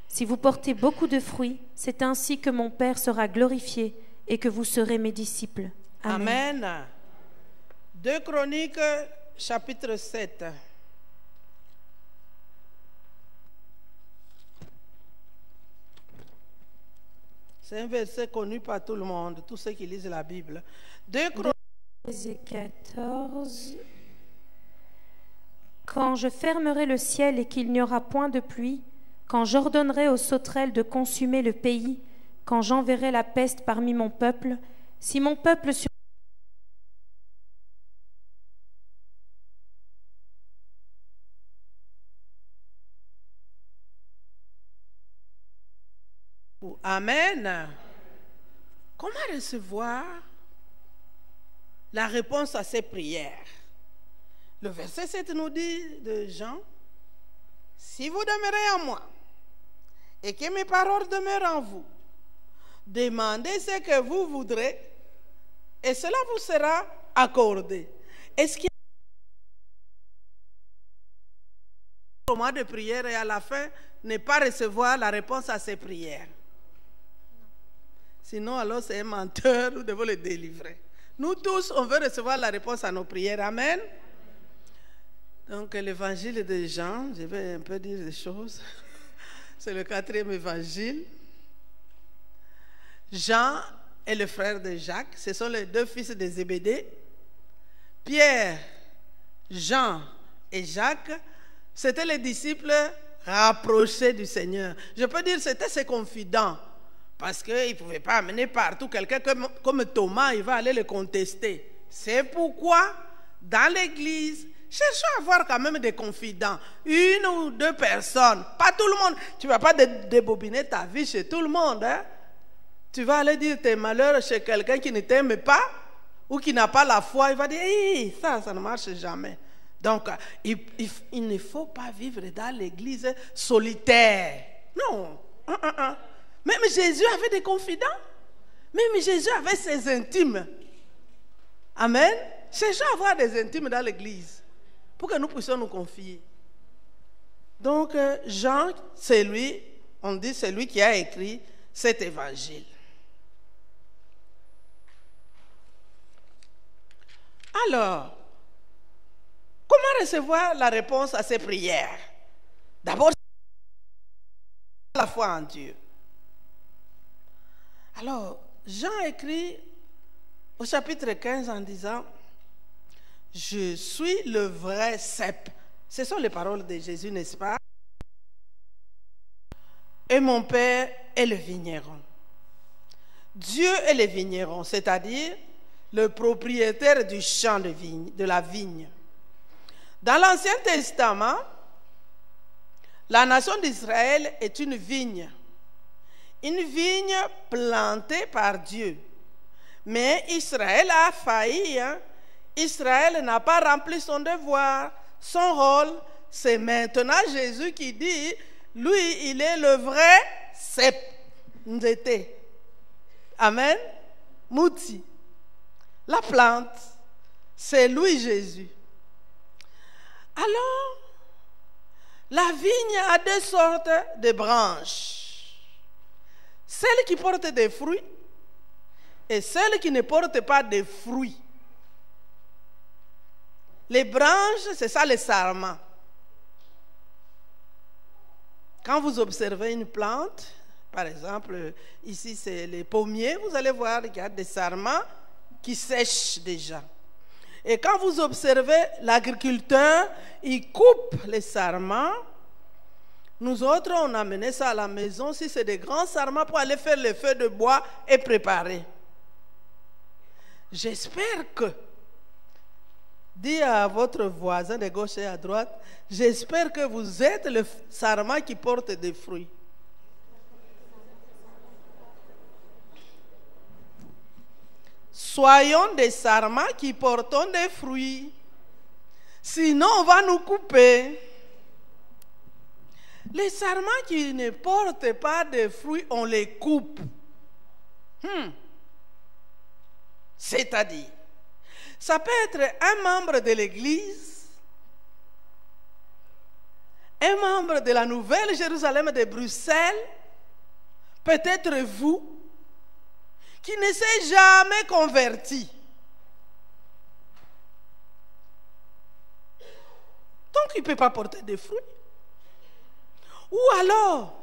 Si vous portez beaucoup de fruits, c'est ainsi que mon Père sera glorifié et que vous serez mes disciples. Amen. Amen. 2 Chroniques, chapitre 7. C'est un verset connu par tout le monde, tous ceux qui lisent la Bible. 2 Chroniques 14. Quand je fermerai le ciel et qu'il n'y aura point de pluie, quand j'ordonnerai aux sauterelles de consumer le pays, quand j'enverrai la peste parmi mon peuple, si mon peuple sur Amen. Comment recevoir la réponse à ces prières? Le verset 7 nous dit de Jean, « Si vous demeurez en moi et que mes paroles demeurent en vous, demandez ce que vous voudrez et cela vous sera accordé. » Est-ce qu'il y a un moment de prière et à la fin ne pas recevoir la réponse à ses prières? Sinon, alors c'est un menteur, nous devons le délivrer. Nous tous, on veut recevoir la réponse à nos prières. Amen. Donc, l'évangile de Jean, je vais un peu dire des choses. C'est le 4e évangile. Jean est le frère de Jacques. Ce sont les 2 fils de Zébédée. Pierre, Jean et Jacques, c'étaient les disciples rapprochés du Seigneur. Je peux dire que c'était ses confidents. Parce qu'il ne pouvait pas amener partout quelqu'un comme Thomas, il va aller le contester. C'est pourquoi, dans l'église, cherchons à avoir quand même des confidents. 1 ou 2 personnes, pas tout le monde. Tu ne vas pas débobiner ta vie chez tout le monde. Hein? Tu vas aller dire tes malheurs chez quelqu'un qui ne t'aime pas ou qui n'a pas la foi. Il va dire, hey, ça ne marche jamais. Donc, il ne faut pas vivre dans l'église solitaire. Non. Même Jésus avait des confidents. Même Jésus avait ses intimes. Amen. Cherchons à avoir des intimes dans l'église pour que nous puissions nous confier. Donc, Jean, c'est lui, on dit, c'est lui qui a écrit cet évangile. Alors, comment recevoir la réponse à ces prières? D'abord, la foi en Dieu. Alors, Jean écrit au chapitre 15 en disant, « Je suis le vrai cep. » Ce sont les paroles de Jésus, n'est-ce pas? « Et mon Père est le vigneron. » Dieu est le vigneron, c'est-à-dire le propriétaire du champ de la vigne. Dans l'Ancien Testament, la nation d'Israël est une vigne. Une vigne plantée par Dieu. Mais Israël a failli. Israël n'a pas rempli son devoir, son rôle. C'est maintenant Jésus qui dit, lui, il est le vrai cep. Nzete. Amen. Mouti. La plante, c'est lui Jésus. Alors, la vigne a 2 sortes de branches. Celles qui portent des fruits et celles qui ne portent pas de fruits. Les branches, c'est ça les sarments. Quand vous observez une plante, par exemple, ici c'est les pommiers, vous allez voir qu'il y a des sarments qui sèchent déjà. Et quand vous observez l'agriculteur, il coupe les sarments. Nous autres, on a amené ça à la maison, si c'est des grands sarments, pour aller faire les feux de bois et préparer. J'espère que, dis à votre voisin de gauche et à droite, j'espère que vous êtes le sarment qui porte des fruits. soyons des sarments qui portons des fruits. Sinon, on va nous couper. Les sarments qui ne portent pas de fruits, on les coupe. C'est-à-dire, ça peut être un membre de l'Église, un membre de la Nouvelle Jérusalem de Bruxelles, peut-être vous, qui ne s'est jamais converti. Donc, il ne peut pas porter de fruits. Ou alors,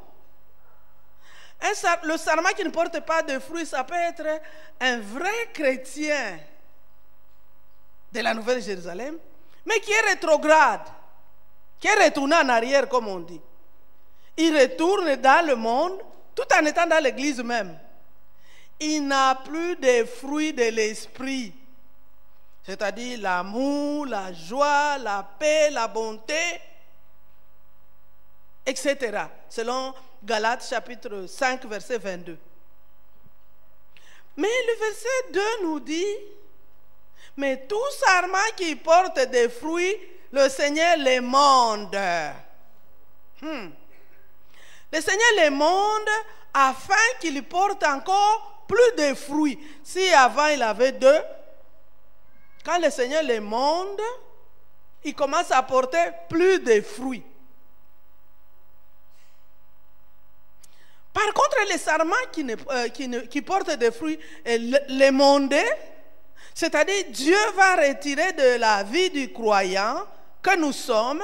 le sarment qui ne porte pas de fruits, ça peut être un vrai chrétien de la Nouvelle Jérusalem, mais qui est rétrograde, qui est retourné en arrière, comme on dit. Il retourne dans le monde, tout en étant dans l'église même. Il n'a plus de fruits de l'esprit, c'est-à-dire l'amour, la joie, la paix, la bonté, etc. Selon Galates chapitre 5, verset 22. Mais le verset 2 nous dit, mais tout sarment qui porte des fruits, le Seigneur les monde. Le Seigneur les monde afin qu'il porte encore plus de fruits. Si avant il avait 2, quand le Seigneur les monde, il commence à porter plus de fruits. Par contre, les sarments qui portent des fruits, les mondés, c'est-à-dire Dieu va retirer de la vie du croyant que nous sommes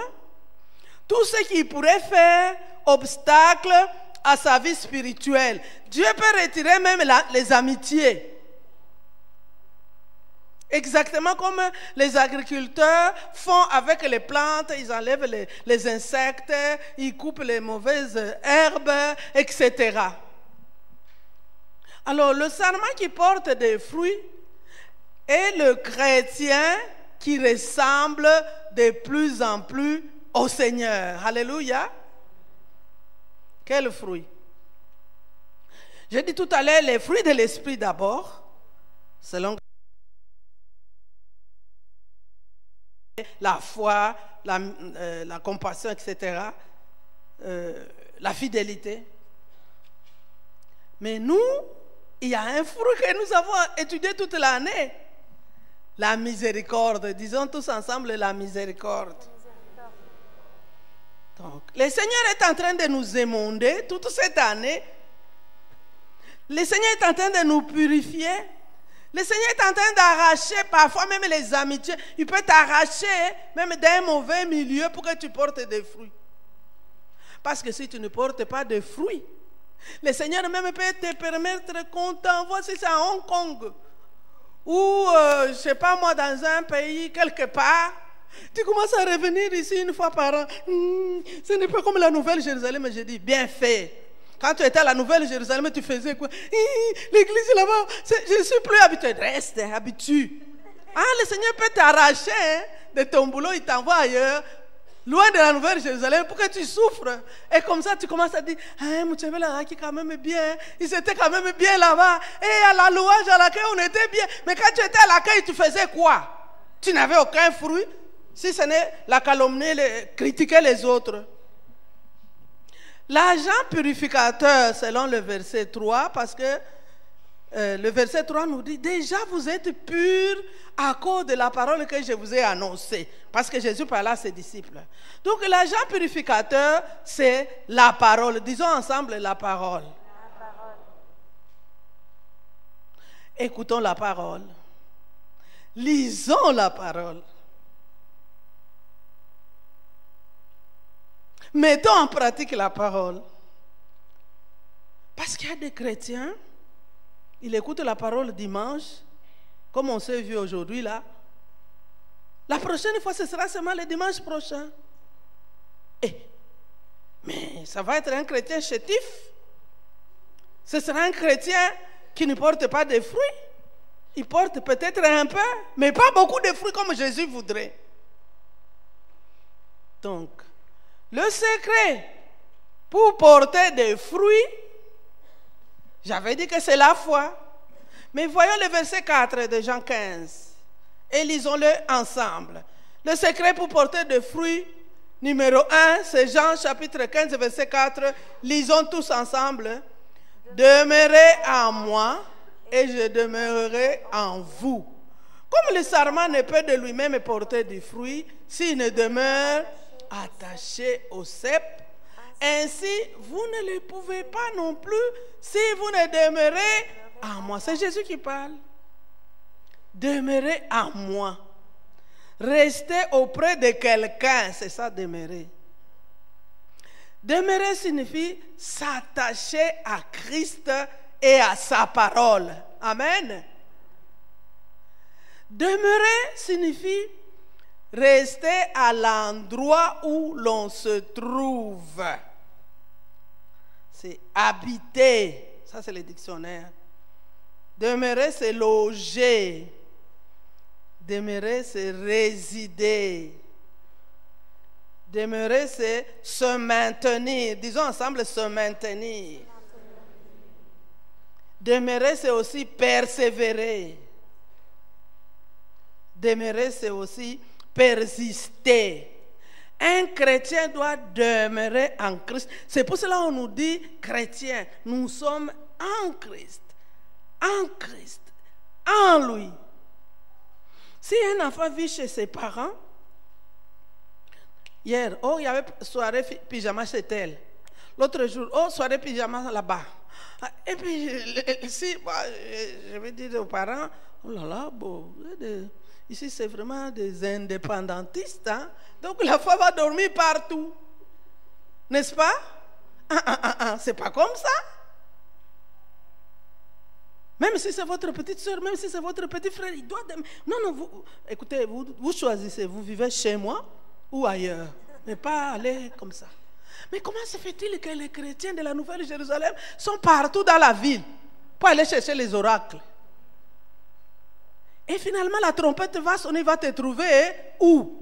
tout ce qui pourrait faire obstacle à sa vie spirituelle. Dieu peut retirer même les amitiés. Exactement comme les agriculteurs font avec les plantes, ils enlèvent les insectes, ils coupent les mauvaises herbes, etc. Alors, le sarment qui porte des fruits est le chrétien qui ressemble de plus en plus au Seigneur. Alléluia. Quel fruit? J'ai dit tout à l'heure les fruits de l'esprit d'abord, selon la foi, la compassion, etc., la fidélité. Mais nous, il y a un fruit que nous avons étudié toute l'année. La miséricorde. Disons tous ensemble la miséricorde. Donc, le Seigneur est en train de nous émonder toute cette année. Le Seigneur est en train de nous purifier. Le Seigneur est en train d'arracher parfois même les amitiés. Il peut t'arracher même d'un mauvais milieu pour que tu portes des fruits. Parce que si tu ne portes pas de fruits, le Seigneur même peut te permettre qu'on t'envoie, si c'est à Hong Kong, ou je ne sais pas moi, dans un pays quelque part, tu commences à revenir ici une fois par an. Ce n'est pas comme la Nouvelle Jérusalem. Je dis, bien fait. Quand tu étais à la Nouvelle Jérusalem, tu faisais quoi? L'église là-bas, je ne suis plus habitué. Reste, habitue. Le Seigneur peut t'arracher de ton boulot, il t'envoie ailleurs, loin de la Nouvelle Jérusalem, pour que tu souffres. Et comme ça, tu commences à dire, Mouchevela qui est quand même bien, ils étaient quand même bien là-bas. Et à la louange, à l'accueil, on était bien. Mais quand tu étais à l'accueil, tu faisais quoi? Tu n'avais aucun fruit, si ce n'est la calomnie, critiquer les autres. L'agent purificateur, selon le verset 3, parce que le verset 3 nous dit, déjà vous êtes purs à cause de la parole que je vous ai annoncée. Parce que Jésus parlait à ses disciples. Donc l'agent purificateur, c'est la parole. Disons ensemble la parole. La parole. Écoutons la parole. Lisons la parole. Mettons en pratique la parole. Parce qu'il y a des chrétiens, ils écoutent la parole dimanche, comme on s'est vu aujourd'hui là. La prochaine fois, ce sera seulement le dimanche prochain. Mais ça va être un chrétien chétif. Ce sera un chrétien qui ne porte pas de fruits. Il porte peut-être un peu, mais pas beaucoup de fruits comme Jésus voudrait. Donc, le secret pour porter des fruits, j'avais dit que c'est la foi. Mais voyons le verset 4 de Jean 15 et lisons-le ensemble. Le secret pour porter des fruits, numéro 1, c'est Jean chapitre 15, verset 4. Lisons tous ensemble. Demeurez en moi et je demeurerai en vous. Comme le sarment ne peut de lui-même porter du fruit s'il ne demeure attaché au cep, ainsi vous ne le pouvez pas non plus si vous ne demeurez en moi. C'est Jésus qui parle. Demeurez en moi. Rester auprès de quelqu'un, c'est ça demeurer. Demeurer signifie s'attacher à Christ et à sa parole. Amen. Demeurer signifie rester à l'endroit où l'on se trouve. C'est habiter. Ça, c'est le dictionnaire. Demeurer, c'est loger. Demeurer, c'est résider. Demeurer, c'est se maintenir. Disons ensemble, se maintenir. Demeurer, c'est aussi persévérer. Demeurer, c'est aussi persister. Un chrétien doit demeurer en Christ. C'est pour cela qu'on nous dit chrétien. Nous sommes en Christ. En Christ. En lui. Si un enfant vit chez ses parents, hier, oh, il y avait soirée pyjama chez elle. L'autre jour, oh, soirée pyjama là-bas. Et puis, si, je vais dire aux parents, oh là là, bon, ici c'est vraiment des indépendantistes. Hein? Donc la femme va dormir partout. N'est-ce pas? C'est pas comme ça. Même si c'est votre petite soeur, même si c'est votre petit frère, il doit... Non, vous, écoutez, vous choisissez, vous vivez chez moi ou ailleurs. Mais pas aller comme ça. Mais comment se fait-il que les chrétiens de la Nouvelle Jérusalem sont partout dans la ville pour aller chercher les oracles? Et finalement, la trompette va sonner, va te trouver où?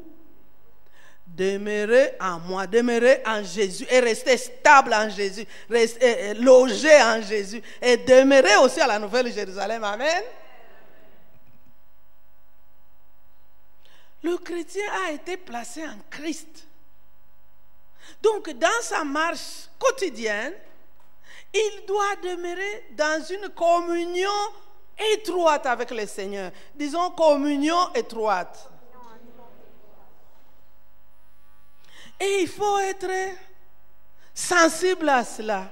Demeurer en moi, demeurer en Jésus et rester stable en Jésus, rester logé en Jésus et demeurer aussi à la Nouvelle Jérusalem. Amen. Le chrétien a été placé en Christ. Donc, dans sa marche quotidienne, il doit demeurer dans une communion étroite avec le Seigneur. Disons communion étroite. Et il faut être sensible à cela.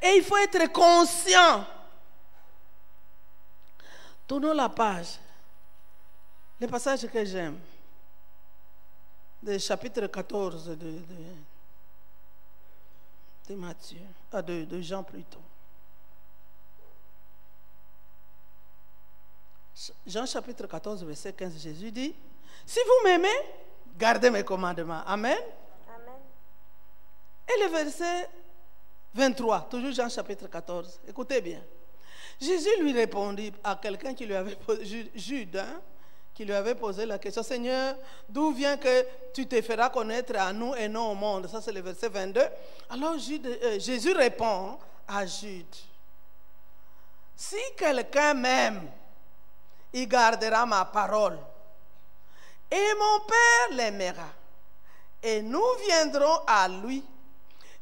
Et il faut être conscient. Tournons la page. Le passage que j'aime. Du chapitre 14 de Matthieu. De Jean plutôt. Jean chapitre 14, verset 15, Jésus dit, si vous m'aimez, gardez mes commandements. Amen. Et le verset 23, toujours Jean chapitre 14. Écoutez bien. Jésus lui répondit à quelqu'un qui lui avait posé, Jude, qui lui avait posé la question, Seigneur, d'où vient que tu te feras connaître à nous et non au monde? Ça c'est le verset 22. Alors Jésus répond à Jude, si quelqu'un m'aime, il gardera ma parole. Et mon Père l'aimera. Et nous viendrons à lui.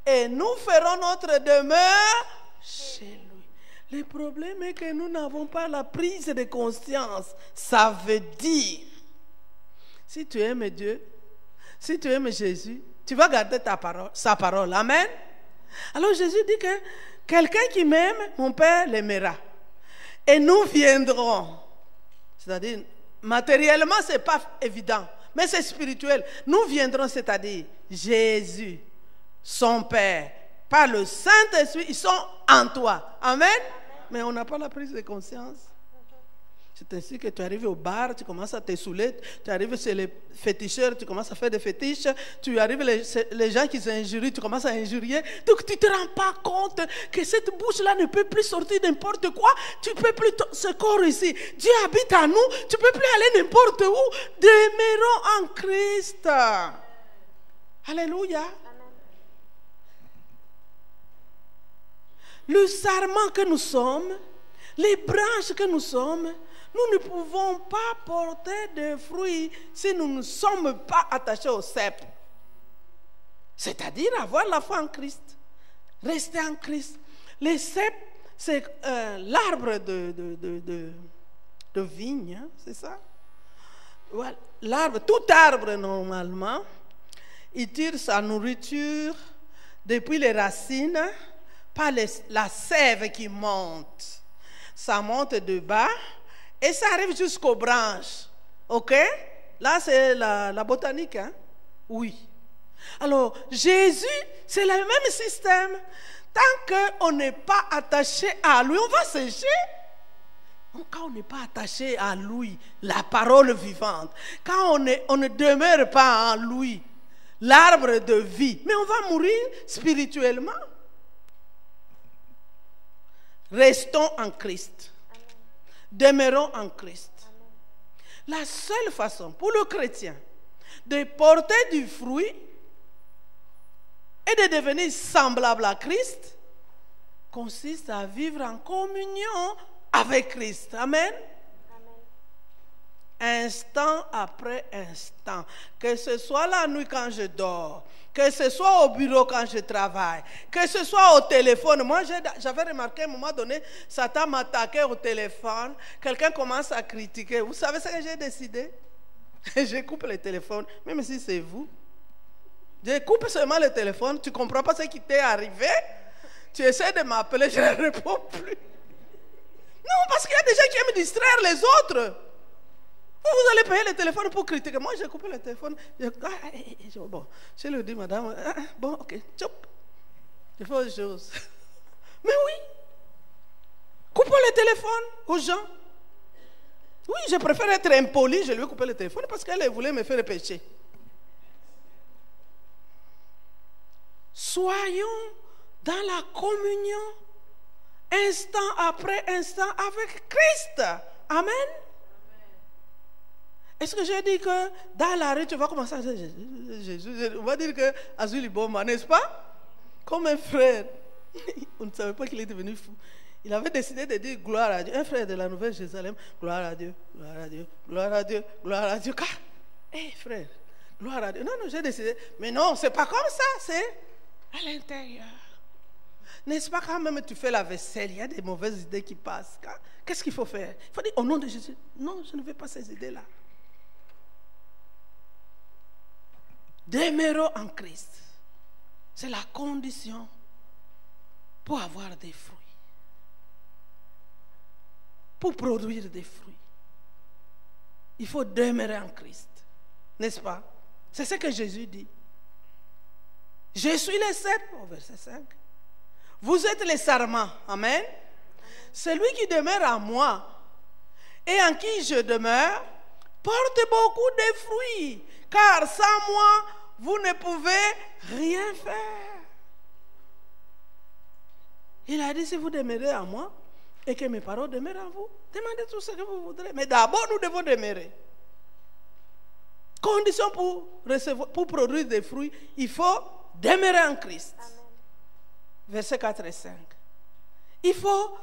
Et nous ferons notre demeure chez lui. Le problème est que nous n'avons pas la prise de conscience. Ça veut dire, si tu aimes Dieu, si tu aimes Jésus, tu vas garder sa parole. Amen. Alors Jésus dit que quelqu'un qui m'aime, mon Père l'aimera. Et nous viendrons. C'est-à-dire, matériellement, ce n'est pas évident, mais c'est spirituel. Nous viendrons, c'est-à-dire Jésus, son Père, par le Saint-Esprit, ils sont en toi. Amen. Mais on n'a pas la prise de conscience. C'est ainsi que tu arrives au bar, tu commences à te saouler, tu arrives chez les féticheurs, tu commences à faire des fétiches, tu arrives les gens qui s'injurient, tu commences à injurier. Donc tu ne te rends pas compte que cette bouche-là ne peut plus sortir n'importe quoi. Tu ne peux plus, ce corps ici, Dieu habite en nous, tu ne peux plus aller n'importe où. Demeurons en Christ. Alléluia. Le sarment que nous sommes, Les branches que nous sommes, nous ne pouvons pas porter de fruits si nous ne sommes pas attachés au cep. C'est-à-dire avoir la foi en Christ. Rester en Christ. Les cep, c'est l'arbre de vigne, hein, c'est ça? Voilà. L'arbre, tout arbre normalement, il tire sa nourriture depuis les racines par la sève qui monte. Ça monte de bas et ça arrive jusqu'aux branches. Ok? Là, c'est la botanique. Hein? Oui. Alors, Jésus, c'est le même système. Tant qu'on n'est pas attaché à lui, on va sécher. Quand on n'est pas attaché à lui, la parole vivante, quand on ne demeure pas en lui, l'arbre de vie, mais on va mourir spirituellement. Restons en Christ. Demeurons en Christ. La seule façon pour le chrétien de porter du fruit et de devenir semblable à Christ consiste à vivre en communion avec Christ. Amen. Instant après instant, que ce soit la nuit quand je dors, que ce soit au bureau quand je travaille, que ce soit au téléphone. Moi, j'avais remarqué à un moment donné, Satan m'attaquait au téléphone, quelqu'un commence à critiquer. Vous savez ce que j'ai décidé? Je coupe le téléphone, même si c'est vous. Je coupe seulement le téléphone, tu ne comprends pas ce qui t'est arrivé, tu essaies de m'appeler, je ne réponds plus. Non, parce qu'il y a des gens qui aiment distraire les autres. Vous allez payer le téléphone pour critiquer. Moi, j'ai coupé le téléphone. Bon, je lui dis, madame, bon, ok, chop. Je fais autre chose. Mais oui, coupons le téléphone aux gens. Oui, je préfère être impoli, je lui ai coupé le téléphone parce qu'elle voulait me faire pécher. Soyons dans la communion, instant après instant, avec Christ. Amen. Est-ce que j'ai dit que dans la rue, tu vas commencer à dire Jésus, on va dire que Azuli Boma, n'est-ce pas? Comme un frère. On ne savait pas qu'il est devenu fou. Il avait décidé de dire gloire à Dieu. Un frère de la Nouvelle Jérusalem, gloire à Dieu, gloire à Dieu, gloire à Dieu, gloire à Dieu. Hé frère, gloire à Dieu. Non, j'ai décidé. Mais non, c'est pas comme ça, c'est à l'intérieur. N'est-ce pas quand même tu fais la vaisselle, il y a des mauvaises idées qui passent. Qu'est-ce qu'il faut faire? Il faut dire au nom de Jésus, non, je ne veux pas ces idées-là. Demeurons en Christ. C'est la condition pour avoir des fruits. Pour produire des fruits. Il faut demeurer en Christ. N'est-ce pas? C'est ce que Jésus dit. Je suis le cep, au verset 5. Vous êtes les sarments. Amen. Celui qui demeure en moi et en qui je demeure porte beaucoup de fruits. Car sans moi, vous ne pouvez rien faire. Il a dit, si vous demeurez en moi et que mes paroles demeurent en vous, demandez tout ce que vous voudrez. Mais d'abord, nous devons demeurer. Condition pour produire des fruits, il faut demeurer en Christ. Amen. Versets 4 et 5. Il faut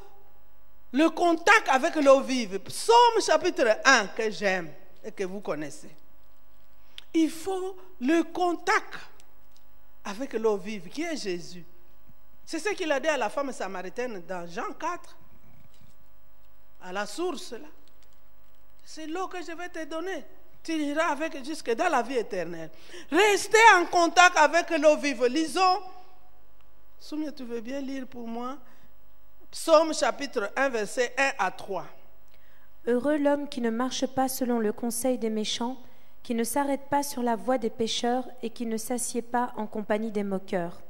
le contact avec l'eau vive. Psaume chapitre 1 que j'aime et que vous connaissez. Il faut le contact avec l'eau vive, qui est Jésus. C'est ce qu'il a dit à la femme samaritaine dans Jean 4, à la source là. C'est l'eau que je vais te donner. Tu iras avec jusque dans la vie éternelle. Restez en contact avec l'eau vive. Lisons. Soumia, tu veux bien lire pour moi? Psaume chapitre 1, verset 1 à 3. Heureux l'homme qui ne marche pas selon le conseil des méchants, qui ne s'arrête pas sur la voie des pécheurs et qui ne s'assied pas en compagnie des moqueurs,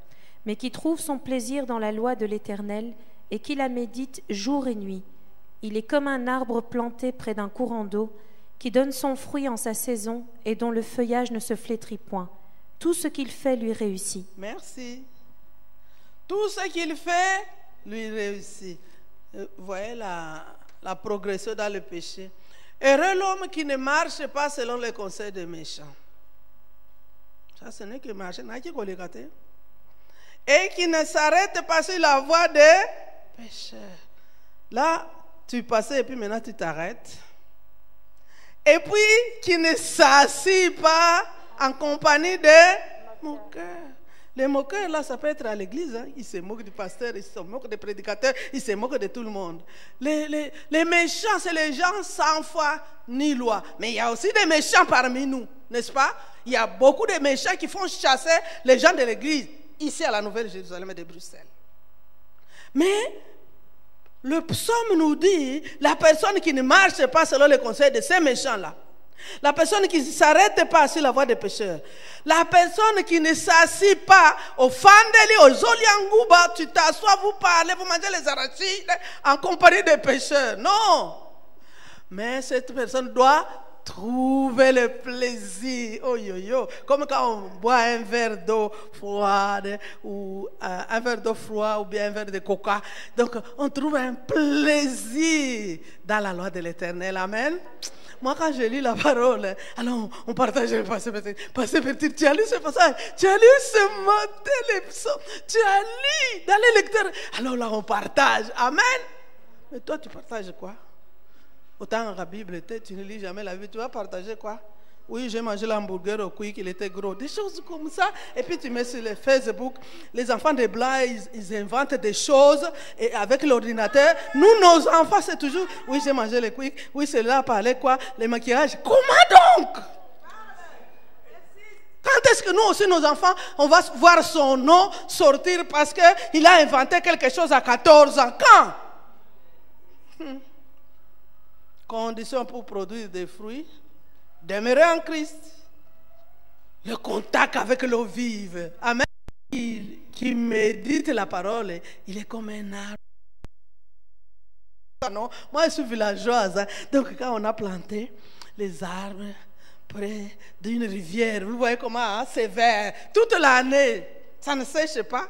mais qui trouve son plaisir dans la loi de l'Éternel et qui la médite jour et nuit. Il est comme un arbre planté près d'un courant d'eau, qui donne son fruit en sa saison et dont le feuillage ne se flétrit point. Tout ce qu'il fait lui réussit. Merci. Tout ce qu'il fait lui réussit. Vous voyez la progression dans le péché. Heureux l'homme qui ne marche pas selon les conseils des méchants. Ça, ce n'est que marcher. Et qui ne s'arrête pas sur la voie des pécheurs. Là, tu passais et puis maintenant tu t'arrêtes. Et puis qui ne s'assit pas en compagnie des moqueurs. Les moqueurs là, ça peut être à l'église, hein. Ils se moquent du pasteur, ils se moquent des prédicateurs, ils se moquent de tout le monde. Les méchants, c'est les gens sans foi ni loi. Mais il y a aussi des méchants parmi nous, n'est-ce pas? Il y a beaucoup de méchants qui font chasser les gens de l'église, ici à la Nouvelle-Jérusalem de Bruxelles. Mais le psaume nous dit, la personne qui ne marche pas selon les conseils de ces méchants-là, la personne qui ne s'arrête pas sur la voie des pécheurs, la personne qui ne s'assit pas au Fandeli, au Zoliangouba, tu t'assois, vous parlez, vous mangez les arachides en compagnie des pécheurs. Non. Mais cette personne doit trouver le plaisir. Oh yo yo. Comme quand on boit un verre d'eau froide ou un verre d'eau froide ou bien un verre de coca. Donc on trouve un plaisir dans la loi de l'Éternel. Amen. Moi, quand je lis la parole, alors on partage le passé petit. Tu as lu ce passage, tu as lu ce matin les psaumes, tu as lu dans les lecteurs. Alors là, on partage. Amen. Mais toi, tu partages quoi? Autant la Bible, tu ne lis jamais la Bible, tu vas partager quoi? Oui, j'ai mangé l'hamburger au quick, il était gros. Des choses comme ça. Et puis tu mets sur le Facebook, les enfants des Blancs, ils inventent des choses et avec l'ordinateur. Nous, nos enfants, c'est toujours, oui, j'ai mangé le quick, oui, c'est là, parler quoi, les maquillages. Comment donc? Quand est-ce que nous aussi, nos enfants, on va voir son nom sortir parce qu'il a inventé quelque chose à 14 ans? Quand? Condition pour produire des fruits. Demeurer en Christ, le contact avec l'eau vive. Amen. Qui médite la parole, il est comme un arbre. Non, moi je suis villageoise, hein. Donc quand on a planté les arbres près d'une rivière, vous voyez comment hein, c'est vert toute l'année, ça ne sèche pas.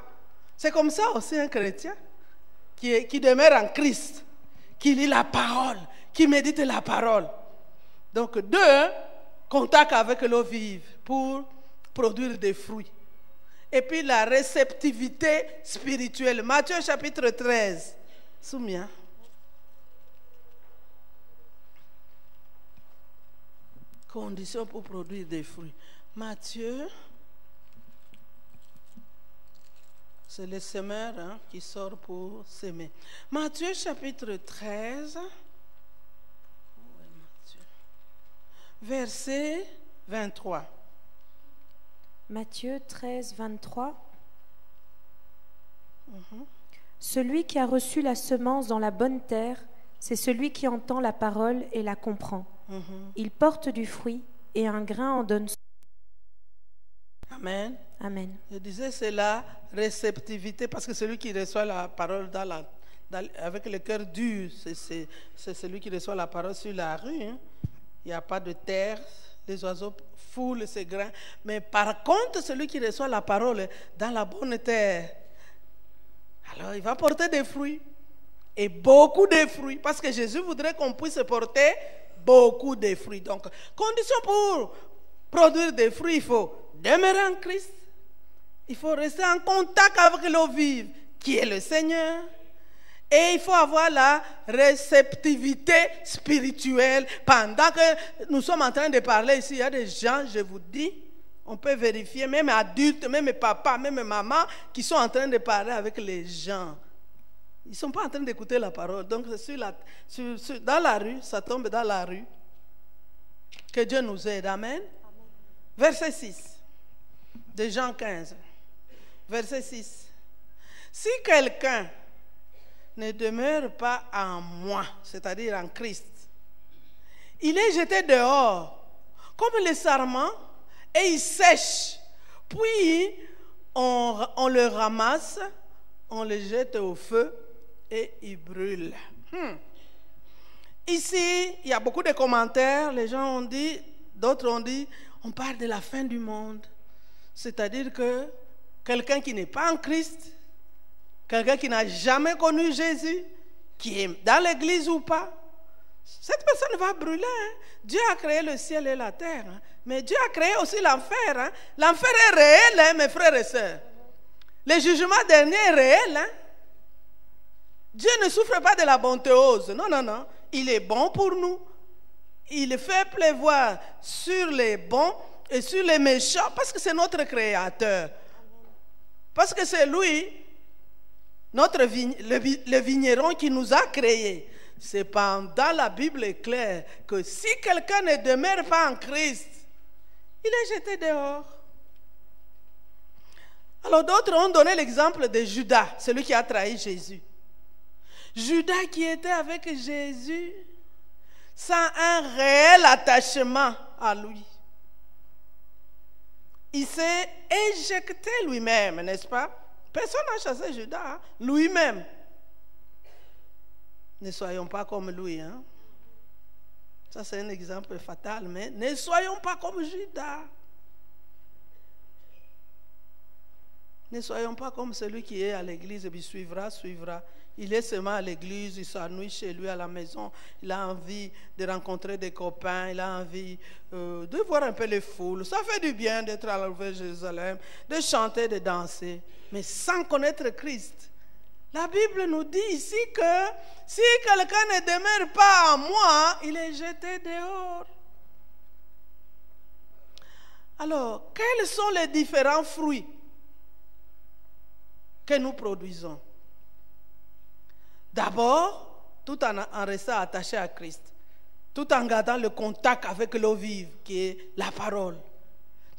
C'est comme ça aussi un chrétien qui demeure en Christ, qui lit la parole, qui médite la parole. Donc, contact avec l'eau vive pour produire des fruits. Et puis la réceptivité spirituelle. Matthieu chapitre 13. Soumia. Conditions pour produire des fruits. Matthieu, c'est le semeur hein, qui sort pour semer. Matthieu chapitre 13. Verset 23. Matthieu 13, 23. Celui qui a reçu la semence dans la bonne terre, c'est celui qui entend la parole et la comprend. Il porte du fruit et un grain en donne. Amen. Amen. Je disais, c'est la réceptivité, parce que celui qui reçoit la parole avec le cœur dur, c'est celui qui reçoit la parole sur la rue. Hein. Il n'y a pas de terre, les oiseaux foulent ces grains. Mais par contre, celui qui reçoit la parole dans la bonne terre, alors il va porter des fruits. Et beaucoup de fruits. Parce que Jésus voudrait qu'on puisse porter beaucoup de fruits. Donc, condition pour produire des fruits, il faut demeurer en Christ. Il faut rester en contact avec l'eau vive, qui est le Seigneur. Et il faut avoir la réceptivité spirituelle. Pendant que nous sommes en train de parler ici, il y a des gens, je vous dis, on peut vérifier, même adultes, même papa, même maman, qui sont en train de parler avec les gens. Ils ne sont pas en train d'écouter la parole. Donc, dans la rue, ça tombe dans la rue. Que Dieu nous aide. Amen. Verset 6 de Jean 15. Verset 6. Si quelqu'un ne demeure pas en moi, c'est-à-dire en Christ, il est jeté dehors comme le sarment et il sèche. Puis on le ramasse, on le jette au feu et il brûle. Ici, il y a beaucoup de commentaires. Les gens ont dit, d'autres ont dit, on parle de la fin du monde. C'est-à-dire que quelqu'un qui n'est pas en Christ, quelqu'un qui n'a jamais connu Jésus, qui est dans l'église ou pas, cette personne va brûler. Hein. Dieu a créé le ciel et la terre, hein. Mais Dieu a créé aussi l'enfer. Hein. L'enfer est réel, hein, mes frères et sœurs. Le jugement dernier est réel. Hein. Dieu ne souffre pas de la bontéose. Non, non, non. Il est bon pour nous. Il fait pleuvoir sur les bons et sur les méchants parce que c'est notre créateur. Parce que c'est lui, le vigneron qui nous a créés. Cependant, la Bible est claire que si quelqu'un ne demeure pas en Christ, il est jeté dehors. Alors d'autres ont donné l'exemple de Judas, celui qui a trahi Jésus. Judas qui était avec Jésus sans un réel attachement à lui. Il s'est éjecté lui-même, n'est-ce pas? Personne n'a chassé Judas, hein? Lui-même. Ne soyons pas comme lui. Hein? Ça, c'est un exemple fatal, mais ne soyons pas comme Judas. Ne soyons pas comme celui qui est à l'église et puis suivra. Il est seulement à l'église, il s'ennuie chez lui à la maison, il a envie de rencontrer des copains, il a envie de voir un peu les foules. Ça fait du bien d'être à la Nouvelle Jérusalem, de chanter, de danser, mais sans connaître Christ. La Bible nous dit ici que si quelqu'un ne demeure pas en moi, il est jeté dehors. Alors, quels sont les différents fruits que nous produisons? D'abord, tout en restant attaché à Christ, tout en gardant le contact avec l'eau vive qui est la parole,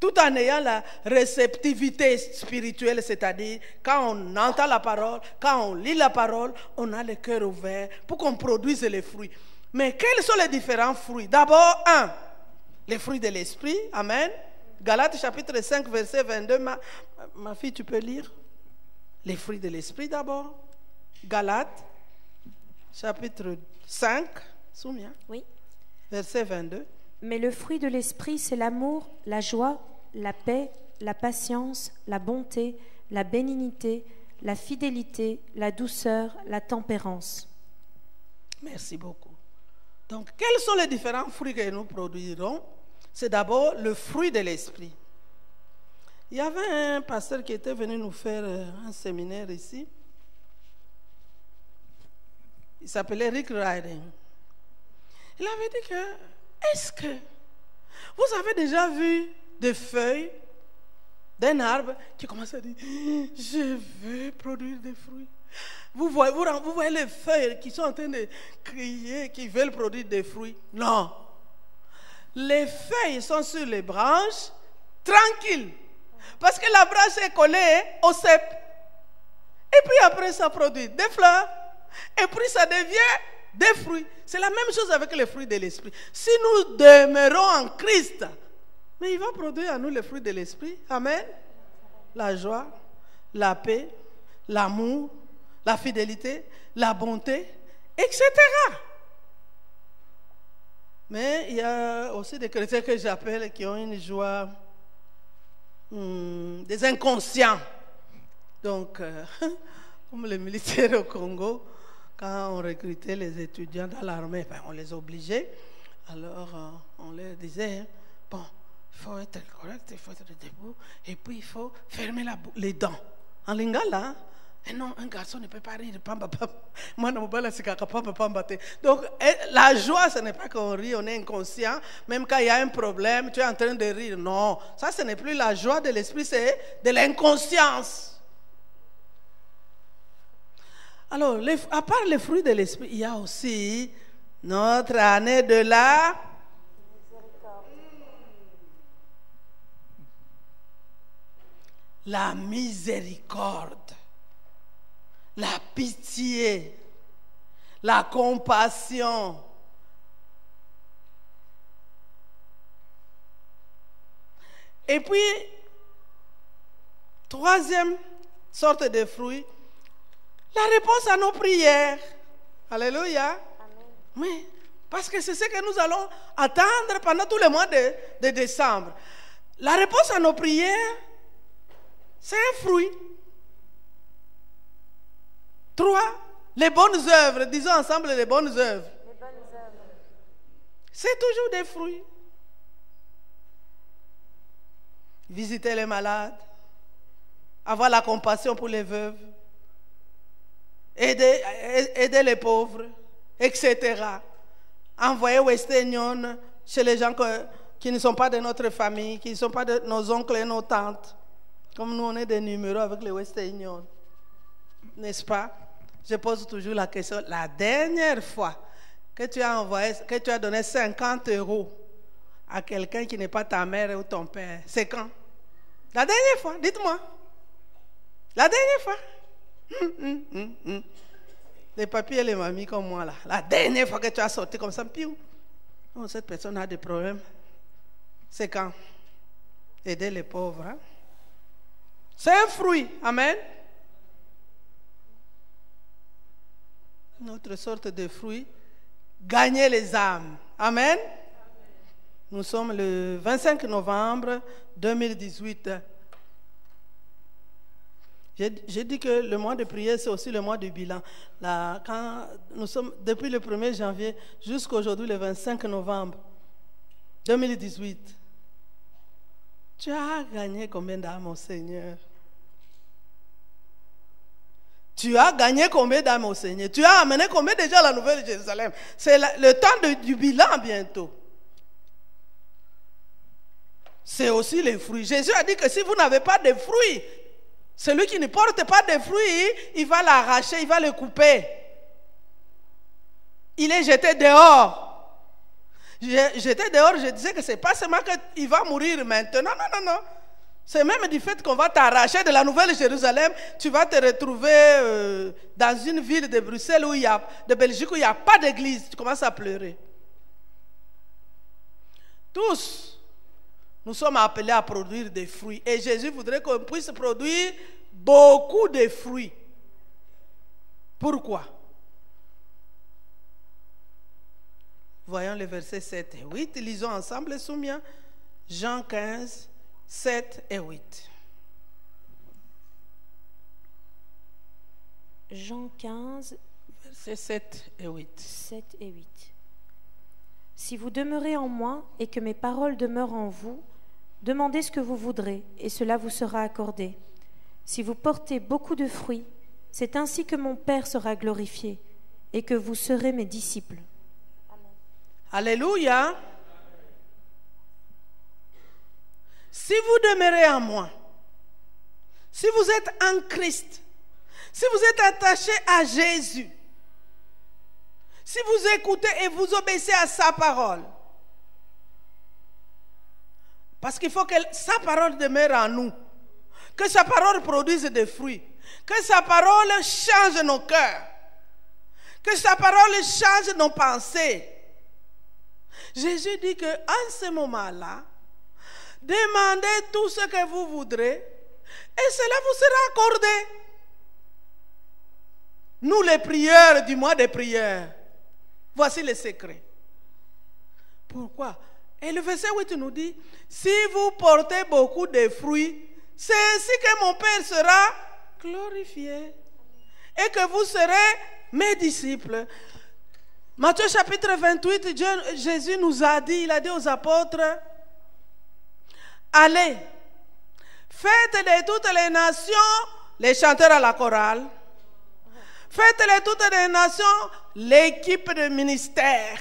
tout en ayant la réceptivité spirituelle, c'est-à-dire quand on entend la parole, quand on lit la parole, on a le cœur ouvert pour qu'on produise les fruits. Mais quels sont les différents fruits? D'abord, les fruits de l'esprit, amen. Galates chapitre 5, verset 22, ma fille, tu peux lire? Les fruits de l'esprit d'abord. Galates chapitre 5, souviens. Oui. Verset 22. Mais le fruit de l'esprit, c'est l'amour, la joie, la paix, la patience, la bonté, la bénignité, la fidélité, la douceur, la tempérance. Merci beaucoup. Donc, quels sont les différents fruits que nous produirons? C'est d'abord le fruit de l'esprit. Il y avait un pasteur qui était venu nous faire un séminaire ici. Il s'appelait Rick Riding. Il avait dit que, est-ce que vous avez déjà vu des feuilles d'un arbre qui commence à dire, je veux produire des fruits? Vous voyez les feuilles qui sont en train de crier, qui veulent produire des fruits? Non. Les feuilles sont sur les branches, tranquilles. Parce que la branche est collée au cep. Et puis après, ça produit des fleurs. Et puis ça devient des fruits. C'est la même chose avec les fruits de l'esprit. Si nous demeurons en Christ, mais il va produire à nous les fruits de l'esprit. Amen. La joie, la paix, l'amour, la fidélité, la bonté, etc. Mais il y a aussi des chrétiens que j'appelle qui ont une joie, des inconscients. Donc, comme les militaires au Congo, quand on recrutait les étudiants dans l'armée, on les obligeait. Alors, on leur disait, bon, il faut être correct, il faut être debout, et puis il faut fermer les dents. En lingala, et non, un garçon ne peut pas rire. Donc, la joie, ce n'est pas qu'on rit, on est inconscient. Même quand il y a un problème, tu es en train de rire. Non, ça, ce n'est plus la joie de l'esprit, c'est de l'inconscience. Alors, à part les fruits de l'esprit, il y a aussi notre année de la miséricorde, la pitié, la compassion. Et puis, troisième sorte de fruit, la réponse à nos prières. Alléluia. Amen. Oui, parce que c'est ce que nous allons attendre pendant tout le mois de décembre. La réponse à nos prières, c'est un fruit. 3, les bonnes œuvres. Disons ensemble les bonnes œuvres. C'est toujours des fruits. Visiter les malades, avoir la compassion pour les veuves, aider les pauvres, etc. Envoyer Western Union chez les gens qui ne sont pas de notre famille, qui ne sont pas de nos oncles et nos tantes. Comme nous, on est des numéros avec les Western Union. N'est-ce pas? Je pose toujours la question. La dernière fois que tu as donné 50 € à quelqu'un qui n'est pas ta mère ou ton père, c'est quand? La dernière fois, dites-moi. La dernière fois. Les papiers et les mamies comme moi là. La dernière fois que tu as sorti comme ça, piou. Oh, cette personne a des problèmes. C'est quand? Aider les pauvres. Hein? C'est un fruit. Amen. Une autre sorte de fruit. Gagner les âmes. Amen. Nous sommes le 25 novembre 2018. J'ai dit que le mois de prière, c'est aussi le mois du bilan. Là, quand nous sommes, depuis le 1er janvier jusqu'à aujourd'hui, le 25 novembre 2018, tu as gagné combien d'âmes au Seigneur? Tu as gagné combien d'âmes au Seigneur? Tu as amené combien de gens à la Nouvelle Jérusalem? C'est le temps du bilan bientôt. C'est aussi les fruits. Jésus a dit que si vous n'avez pas de fruits, celui qui ne porte pas de fruits, il va l'arracher, il va le couper. Il est jeté dehors. Jeté dehors, je disais que ce n'est pas seulement qu'il va mourir maintenant. Non. C'est même du fait qu'on va t'arracher de la Nouvelle Jérusalem. Tu vas te retrouver dans une ville de Bruxelles, de Belgique, où il n'y a pas d'église. Tu commences à pleurer. Tous, nous sommes appelés à produire des fruits. Et Jésus voudrait qu'on puisse produire beaucoup de fruits. Pourquoi? Voyons les versets 7 et 8. Lisons ensemble, Soumia. Jean 15, 7 et 8. Jean 15, versets 7 et 8. 7 et 8. Si vous demeurez en moi et que mes paroles demeurent en vous, demandez ce que vous voudrez et cela vous sera accordé. Si vous portez beaucoup de fruits, c'est ainsi que mon Père sera glorifié et que vous serez mes disciples. Amen. Alléluia. Si vous demeurez en moi, si vous êtes en Christ, si vous êtes attaché à Jésus, si vous écoutez et vous obéissez à sa parole, parce qu'il faut que sa parole demeure en nous, que sa parole produise des fruits, que sa parole change nos cœurs, que sa parole change nos pensées. Jésus dit qu'en ce moment-là, demandez tout ce que vous voudrez et cela vous sera accordé. Nous les prieurs du mois des prières, voici le secret. Pourquoi? Et le verset 8 nous dit, si vous portez beaucoup de fruits, c'est ainsi que mon Père sera glorifié et que vous serez mes disciples. Matthieu chapitre 28, Jésus nous a dit, il a dit aux apôtres, allez, faites de toutes les nations les chanteurs à la chorale, faites de toutes les nations l'équipe de ministère.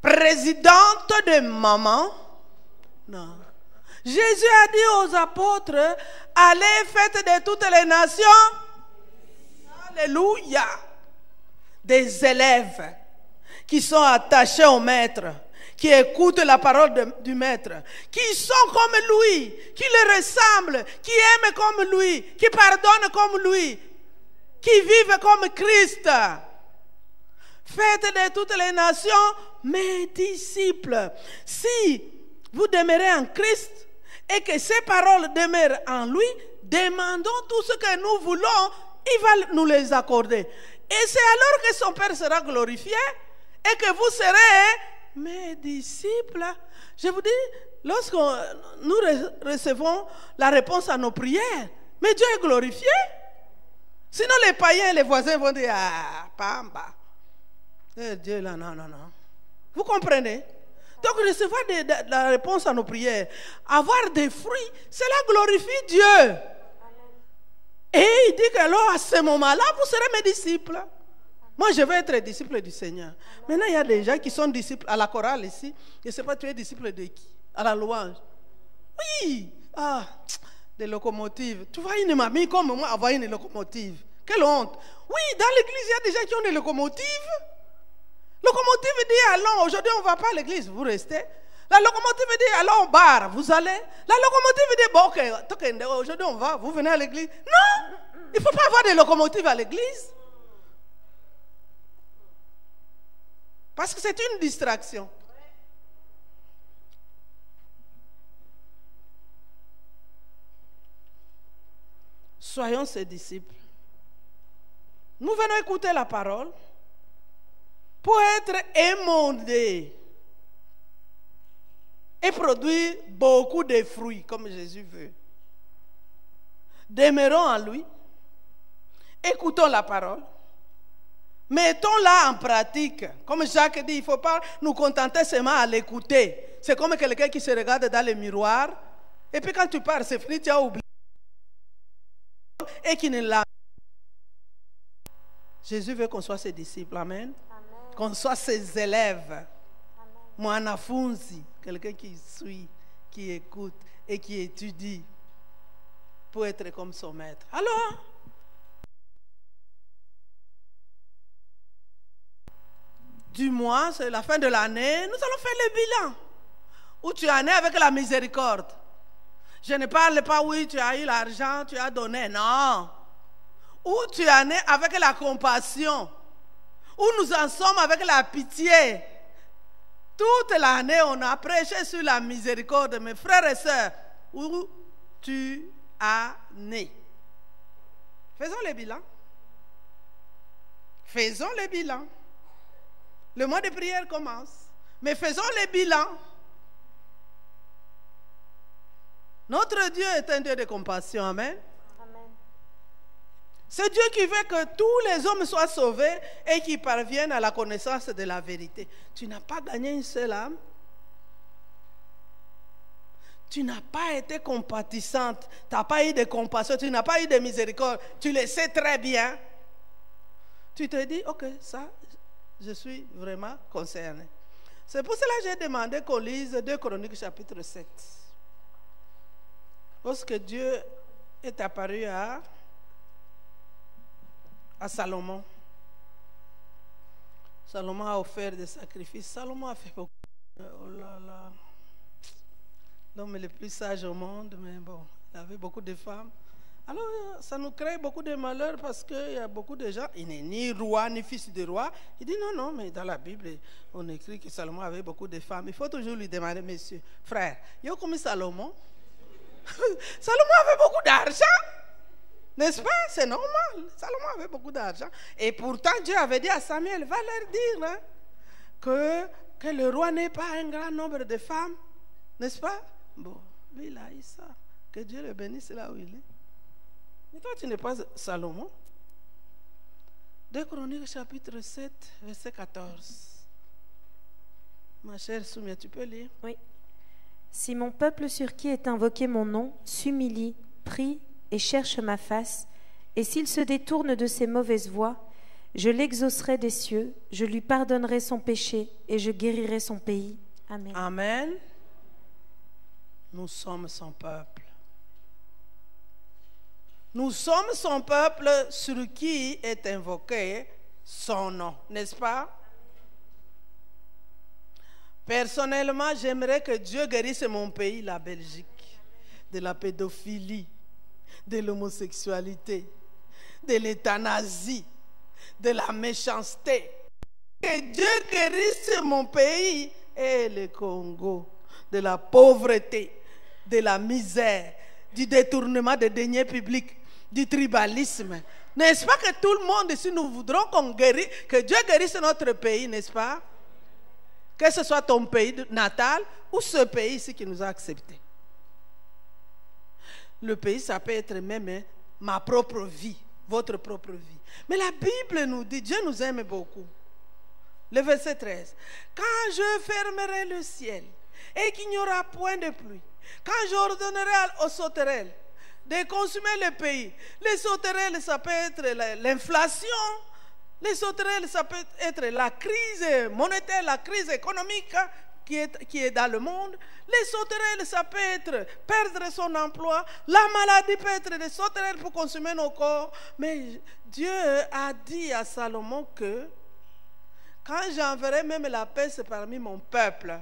Présidente de maman. Non. Jésus a dit aux apôtres, allez, faites de toutes les nations. Alléluia. Des élèves qui sont attachés au maître, qui écoutent la parole du maître, qui sont comme lui, qui le ressemblent, qui aiment comme lui, qui pardonnent comme lui, qui vivent comme Christ. Faites de toutes les nations mes disciples. Si vous demeurez en Christ et que ses paroles demeurent en lui, demandons tout ce que nous voulons, il va nous les accorder. Et c'est alors que son Père sera glorifié et que vous serez mes disciples. Je vous dis, lorsque nous recevons la réponse à nos prières, mais Dieu est glorifié. Sinon les païens et les voisins vont dire, ah, pamba. Dieu là, non. Vous comprenez? Donc recevoir la réponse à nos prières, avoir des fruits, cela glorifie Dieu. Amen. Et il dit que alors à ce moment-là, vous serez mes disciples. Moi, je veux être disciple du Seigneur. Maintenant, il y a des gens qui sont disciples à la chorale ici. Je ne sais pas, tu es disciple de qui? À la louange. Oui. Ah, des locomotives. Tu vois une mamie comme moi avoir une locomotive. Quelle honte. Oui, dans l'église, il y a des gens qui ont des locomotives. Locomotive dit allons, aujourd'hui on ne va pas à l'église, vous restez. La locomotive dit allons au bar, vous allez. La locomotive dit bon, ok, aujourd'hui on va, vous venez à l'église. Non, il ne faut pas avoir des locomotives à l'église. Parce que c'est une distraction. Soyons ses disciples. Nous venons écouter la parole pour être émondés et produire beaucoup de fruits comme Jésus veut. Demeurons en lui, écoutons la parole, mettons-la en pratique. Comme Jacques dit, il ne faut pas nous contenter seulement à l'écouter. C'est comme quelqu'un qui se regarde dans le miroir et puis quand tu pars, c'est fini, tu as oublié et qui ne l'a. Jésus veut qu'on soit ses disciples, amen. Qu'on soit ses élèves. Mwanafunzi, quelqu'un qui suit, qui écoute et qui étudie pour être comme son maître. Alors, du mois, c'est la fin de l'année, nous allons faire le bilan. Où tu en es avec la miséricorde. Je ne parle pas, oui, tu as eu l'argent, tu as donné, non. Où tu en es avec la compassion. Où nous en sommes avec la pitié. Toute l'année, on a prêché sur la miséricorde, mes frères et sœurs. Où tu en es. Faisons le bilan. Faisons le bilan. Le mois de prière commence. Mais faisons le bilan. Notre Dieu est un Dieu de compassion. Amen. C'est Dieu qui veut que tous les hommes soient sauvés et qu'ils parviennent à la connaissance de la vérité. Tu n'as pas gagné une seule âme. Tu n'as pas été compatissante. Tu n'as pas eu de compassion. Tu n'as pas eu de miséricorde. Tu le sais très bien. Tu te dis, ok, ça, je suis vraiment concerné. C'est pour cela que j'ai demandé qu'on lise 2 Chroniques chapitre 7. Lorsque Dieu est apparu à Salomon. Salomon a offert des sacrifices. Salomon a fait beaucoup. Oh là là. L'homme le plus sage au monde, mais bon, il avait beaucoup de femmes. Alors, ça nous crée beaucoup de malheurs parce qu'il y a beaucoup de gens, il n'est ni roi ni fils de roi. Il dit non, mais dans la Bible, on écrit que Salomon avait beaucoup de femmes. Il faut toujours lui demander, monsieur, frère, il y a comme Salomon. Salomon avait beaucoup d'argent. N'est-ce pas? C'est normal. Salomon avait beaucoup d'argent. Et pourtant, Dieu avait dit à Samuel, va leur dire hein, que le roi n'est pas un grand nombre de femmes. N'est-ce pas? Bon, lui, il a eu ça. Que Dieu le bénisse là où il est. Mais toi, tu n'es pas Salomon. 2 Chroniques chapitre 7, verset 14. Ma chère Soumia, tu peux lire? Oui. Si mon peuple sur qui est invoqué mon nom s'humilie, prie et cherche ma face, et s'il se détourne de ses mauvaises voies, je l'exaucerai des cieux, je lui pardonnerai son péché et je guérirai son pays. Amen. Amen. Nous sommes son peuple. Nous sommes son peuple sur qui est invoqué son nom, n'est-ce pas? Personnellement, j'aimerais que Dieu guérisse mon pays, la Belgique, de la pédophilie, de l'homosexualité, de l'euthanasie, de la méchanceté. Que Dieu guérisse mon pays et le Congo de la pauvreté, de la misère, du détournement des deniers publics, du tribalisme. N'est-ce pas que tout le monde ici, nous voudrons que Dieu guérisse notre pays, n'est-ce pas? Que ce soit ton pays natal ou ce pays ici qui nous a acceptés. Le pays, ça peut être même ma propre vie, votre propre vie. Mais la Bible nous dit, Dieu nous aime beaucoup. Le verset 13. Quand je fermerai le ciel et qu'il n'y aura point de pluie, quand j'ordonnerai aux sauterelles de consumer le pays. Les sauterelles, ça peut être l'inflation. Les sauterelles, ça peut être la crise monétaire, la crise économique qui est dans le monde. Les sauterelles, ça peut être perdre son emploi. La maladie peut être des sauterelles pour consommer nos corps. Mais Dieu a dit à Salomon que quand j'enverrai même la peste parmi mon peuple,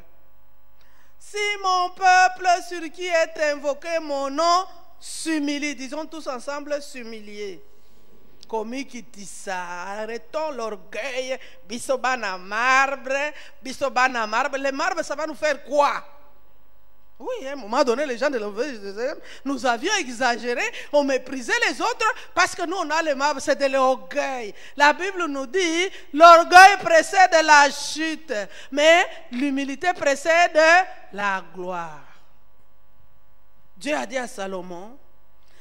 si mon peuple sur qui est invoqué mon nom s'humilie, disons tous ensemble s'humilier. Comme qui dit ça, arrêtons l'orgueil, bisobana marbre, les marbres ça va nous faire quoi? Oui, à un moment donné, les gens de l'Église, nous avions exagéré, on méprisait les autres parce que nous, on a les marbres, c'est de l'orgueil. La Bible nous dit, l'orgueil précède la chute, mais l'humilité précède la gloire. Dieu a dit à Salomon,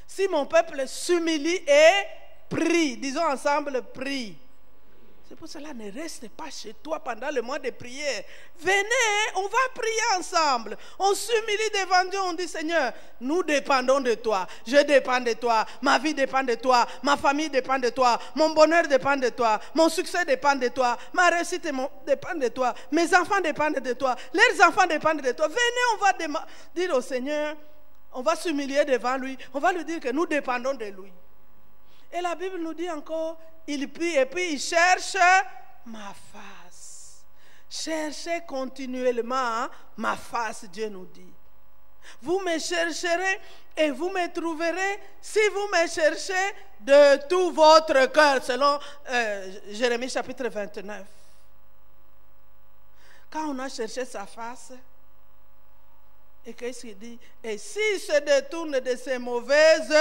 si mon peuple s'humilie et prie, disons ensemble, prie. C'est pour cela, ne reste pas chez toi pendant le mois de prière. Venez, on va prier ensemble. On s'humilie devant Dieu, on dit, Seigneur, nous dépendons de toi. Je dépends de toi. Ma vie dépend de toi. Ma famille dépend de toi. Mon bonheur dépend de toi. Mon succès dépend de toi. Ma réussite dépend de toi. Mes enfants dépendent de toi. Leurs enfants dépendent de toi. Venez, on va dire au Seigneur, on va s'humilier devant lui. On va lui dire que nous dépendons de lui. Et la Bible nous dit encore, il prie et puis il cherche ma face. Cherchez continuellement ma face, Dieu nous dit. Vous me chercherez et vous me trouverez si vous me cherchez de tout votre cœur, selon Jérémie chapitre 29. Quand on a cherché sa face, et qu'est-ce qu'il dit? Et s'il se détourne de ses mauvaises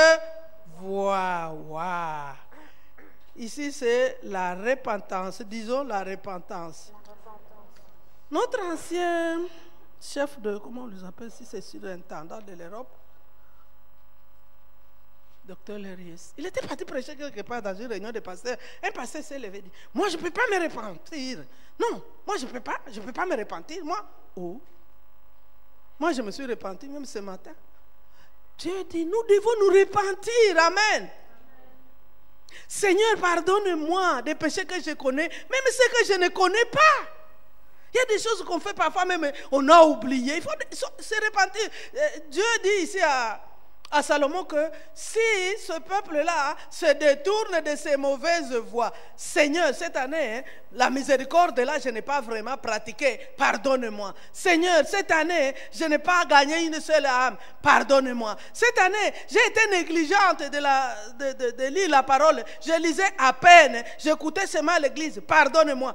voix, wow. Ici, c'est la repentance. Disons la repentance. Notre ancien chef de, comment on les appelle, si c'est surintendant de l'Europe, Dr. Lerius, il était parti prêcher quelque part dans une réunion de pasteurs. Un pasteur s'est levé et dit, moi je ne peux pas me repentir. Non, moi je ne peux pas me repentir. Moi je me suis repenti même ce matin. Dieu dit, nous devons nous repentir. Amen. Seigneur, pardonne-moi des péchés que je connais, même ceux que je ne connais pas. Il y a des choses qu'on fait parfois, même on a oublié. Il faut se repentir. Dieu dit ici à Salomon que si ce peuple-là se détourne de ses mauvaises voies, Seigneur, cette année, la miséricorde là, je n'ai pas vraiment pratiqué, pardonne-moi. Seigneur, cette année, je n'ai pas gagné une seule âme, pardonne-moi. Cette année, j'ai été négligente de lire la parole, je lisais à peine, j'écoutais seulement l'église, pardonne-moi.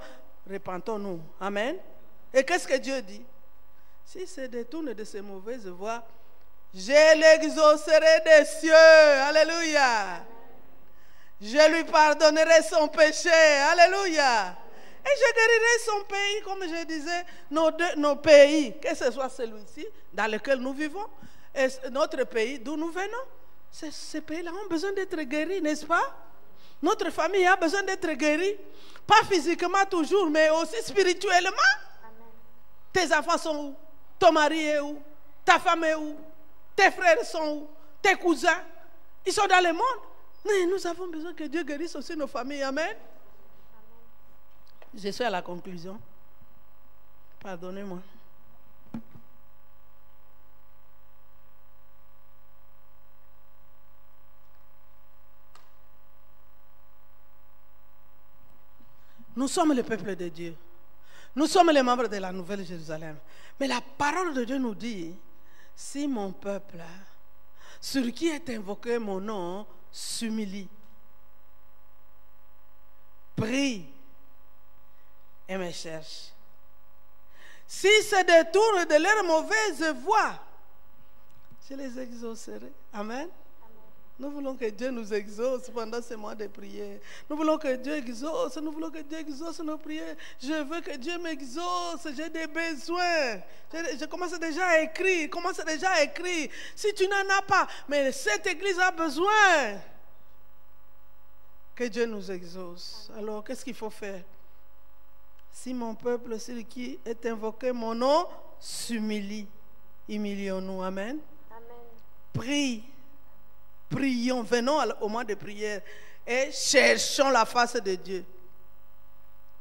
Repentons-nous, amen. Et qu'est-ce que Dieu dit? S'il se détourne de ses mauvaises voies, je l'exaucerai des cieux. Alléluia. Je lui pardonnerai son péché. Alléluia. Et je guérirai son pays, comme je disais, nos pays, que ce soit celui-ci dans lequel nous vivons, et notre pays d'où nous venons. Ces pays-là ont besoin d'être guéris, n'est-ce pas? Notre famille a besoin d'être guérie. Pas physiquement toujours, mais aussi spirituellement. Amen. Tes enfants sont où? Ton mari est où? Ta femme est où? Tes frères sont où? Tes cousins? Ils sont dans le monde. Mais nous avons besoin que Dieu guérisse aussi nos familles. Amen. Amen. Je suis à la conclusion. Pardonnez-moi. Nous sommes le peuple de Dieu. Nous sommes les membres de la Nouvelle Jérusalem. Mais la parole de Dieu nous dit, si mon peuple, sur qui est invoqué mon nom, s'humilie, prie et me cherche, s'ils se détournent de leur mauvaise voie, je les exaucerai. Amen. Nous voulons que Dieu nous exauce pendant ce mois de prière. Nous voulons que Dieu exauce. Nous voulons que Dieu exauce nos prières. Je veux que Dieu m'exauce. J'ai des besoins. Je commence déjà à écrire. Si tu n'en as pas, mais cette église a besoin que Dieu nous exauce. Alors, qu'est-ce qu'il faut faire? Si mon peuple, celui qui est invoqué mon nom, s'humilie, humilions-nous. Amen. Amen. Prie Prions, venons au mois de prière et cherchons la face de Dieu.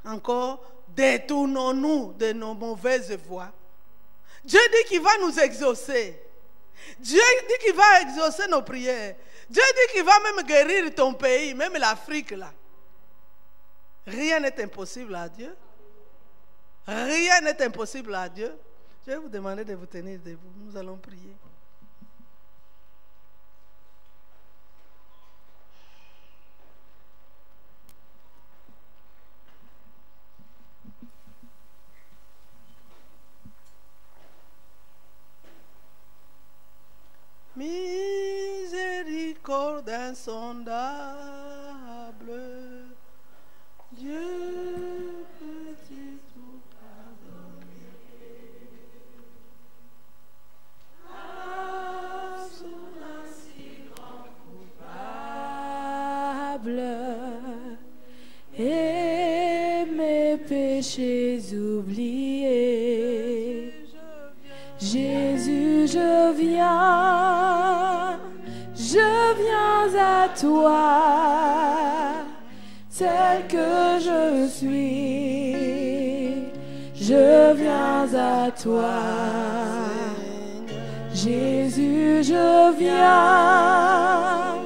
Encore, détournons-nous de nos mauvaises voies. Dieu dit qu'il va nous exaucer. Dieu dit qu'il va exaucer nos prières. Dieu dit qu'il va même guérir ton pays, même l'Afrique là. Rien n'est impossible à Dieu. Rien n'est impossible à Dieu. Je vais vous demander de vous tenir debout. Nous allons prier. Miséricorde insondable, Dieu peut-il tout pardonner? Ah, son si grand coupable, et mes péchés oubliés. Jésus, je viens à toi, tel que je suis, je viens à toi. Jésus, je viens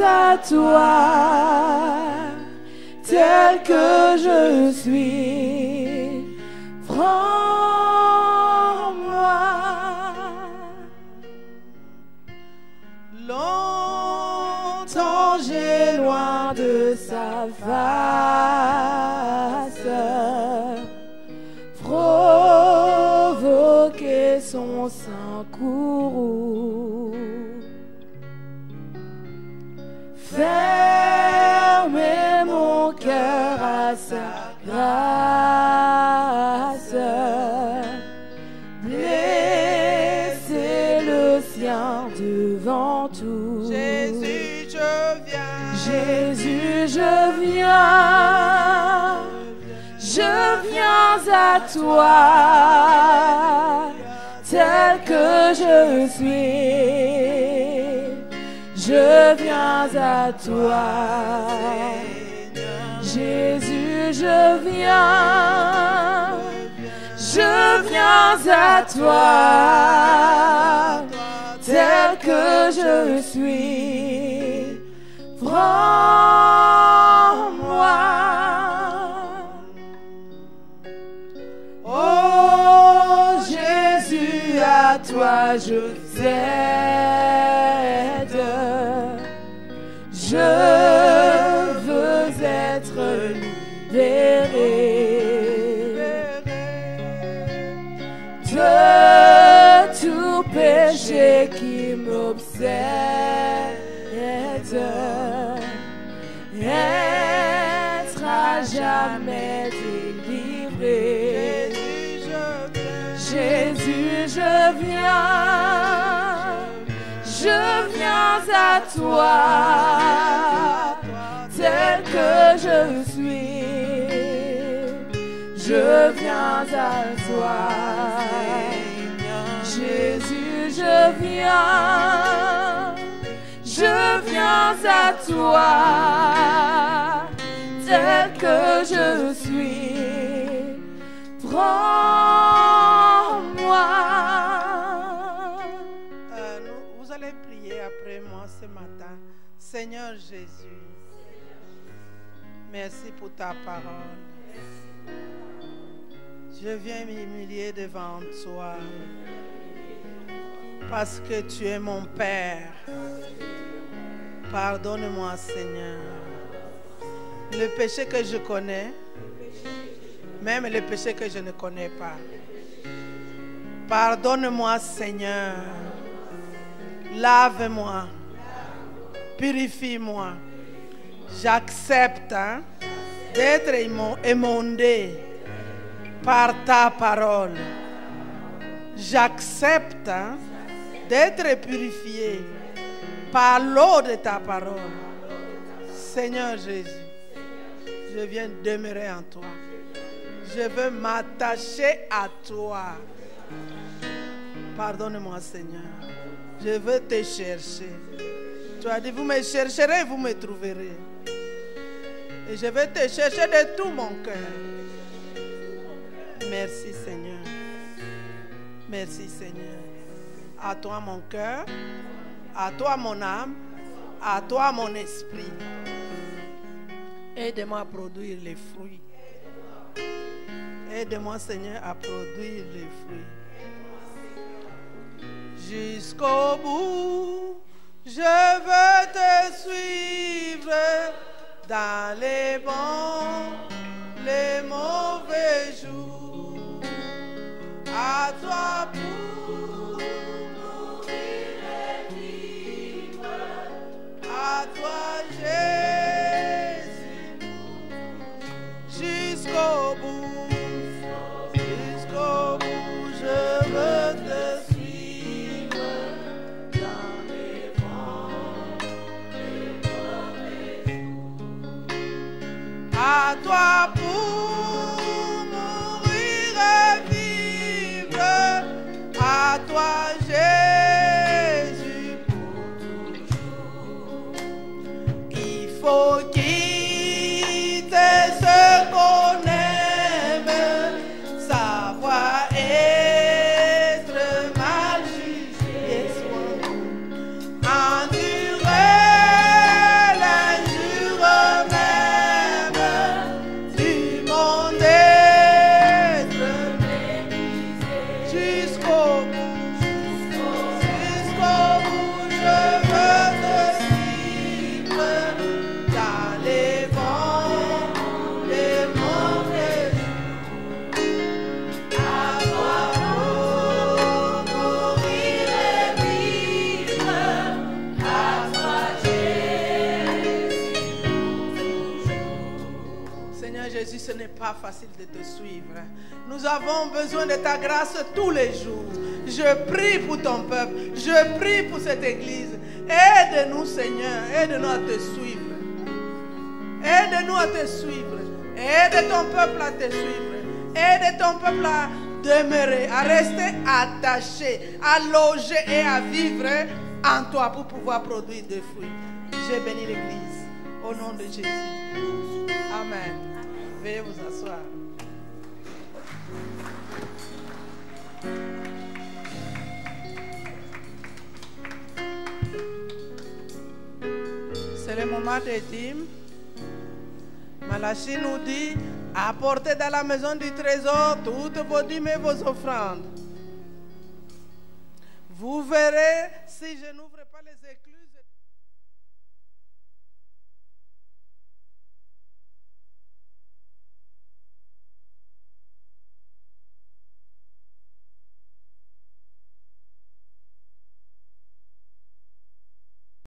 à toi, tel que je suis. Longtemps j'ai loin de sa face provoqué son sein courroux, fermé mon cœur à sa grâce, blessé le sien devant tout. Jésus, je viens. Jésus, je viens à toi, tel que je suis, je viens à toi. Jésus, je viens à toi, tel que je suis. Prends-moi. Oh Jésus, à toi je cède. Je veux être libéré de tout péché qui m'obsède. Être à jamais délivré. Jésus, je viens à toi, tel que je suis, je viens à toi. Jésus, je viens à toi, tel que je suis. Prends-moi. Vous allez prier après moi ce matin. Seigneur Jésus, merci pour ta parole. Je viens m'humilier devant toi parce que tu es mon Père. Pardonne-moi, Seigneur, le péché que je connais, même le péché que je ne connais pas. Pardonne-moi, Seigneur. Lave-moi. Purifie-moi. J'accepte d'être émondé par ta parole. J'accepte d'être purifié par l'eau de ta parole. Seigneur Jésus, je viens demeurer en toi. Je veux m'attacher à toi. Pardonne-moi, Seigneur. Je veux te chercher. Tu as dit, vous me chercherez, vous me trouverez. Et je vais te chercher de tout mon cœur. Merci Seigneur. Merci Seigneur. À toi mon cœur, à toi mon âme, à toi mon esprit. Aide-moi à produire les fruits. Aide-moi Seigneur à produire les fruits. Jusqu'au bout, je veux te suivre dans les bons, les mauvais jours. À toi pour mourir et vivre. À toi Jésus, jusqu'au bout, jusqu'au bout, je veux te suivre dans les bons, les mauvais jours. À toi pour mourir et vivre. À toi Jésus pour toujours. Il faut quitter ce qu'on aime, savoir être mal jugé, endurer l'injure même du monde, être méprisé jusqu'au bout, je veux te suivre dans les bons, les mauvais jours. À toi pour mourir et vivre. À toi Jésus pour toujours. Seigneur Jésus, ce n'est pas facile de te suivre. Nous avons besoin de ta grâce tous les jours. Je prie pour ton peuple. Je prie pour cette église. Aide-nous, Seigneur. Aide-nous à te suivre. Aide-nous à te suivre. Aide ton peuple à te suivre. Aide ton peuple à demeurer, à rester attaché, à loger et à vivre en toi pour pouvoir produire des fruits. Je bénis l'église. Au nom de Jésus. Amen. Veuillez vous asseoir. C'est le moment des dîmes. Malachie nous dit, apportez dans la maison du trésor toutes vos dîmes et vos offrandes. Vous verrez, si je n'ouvre pas les écluses,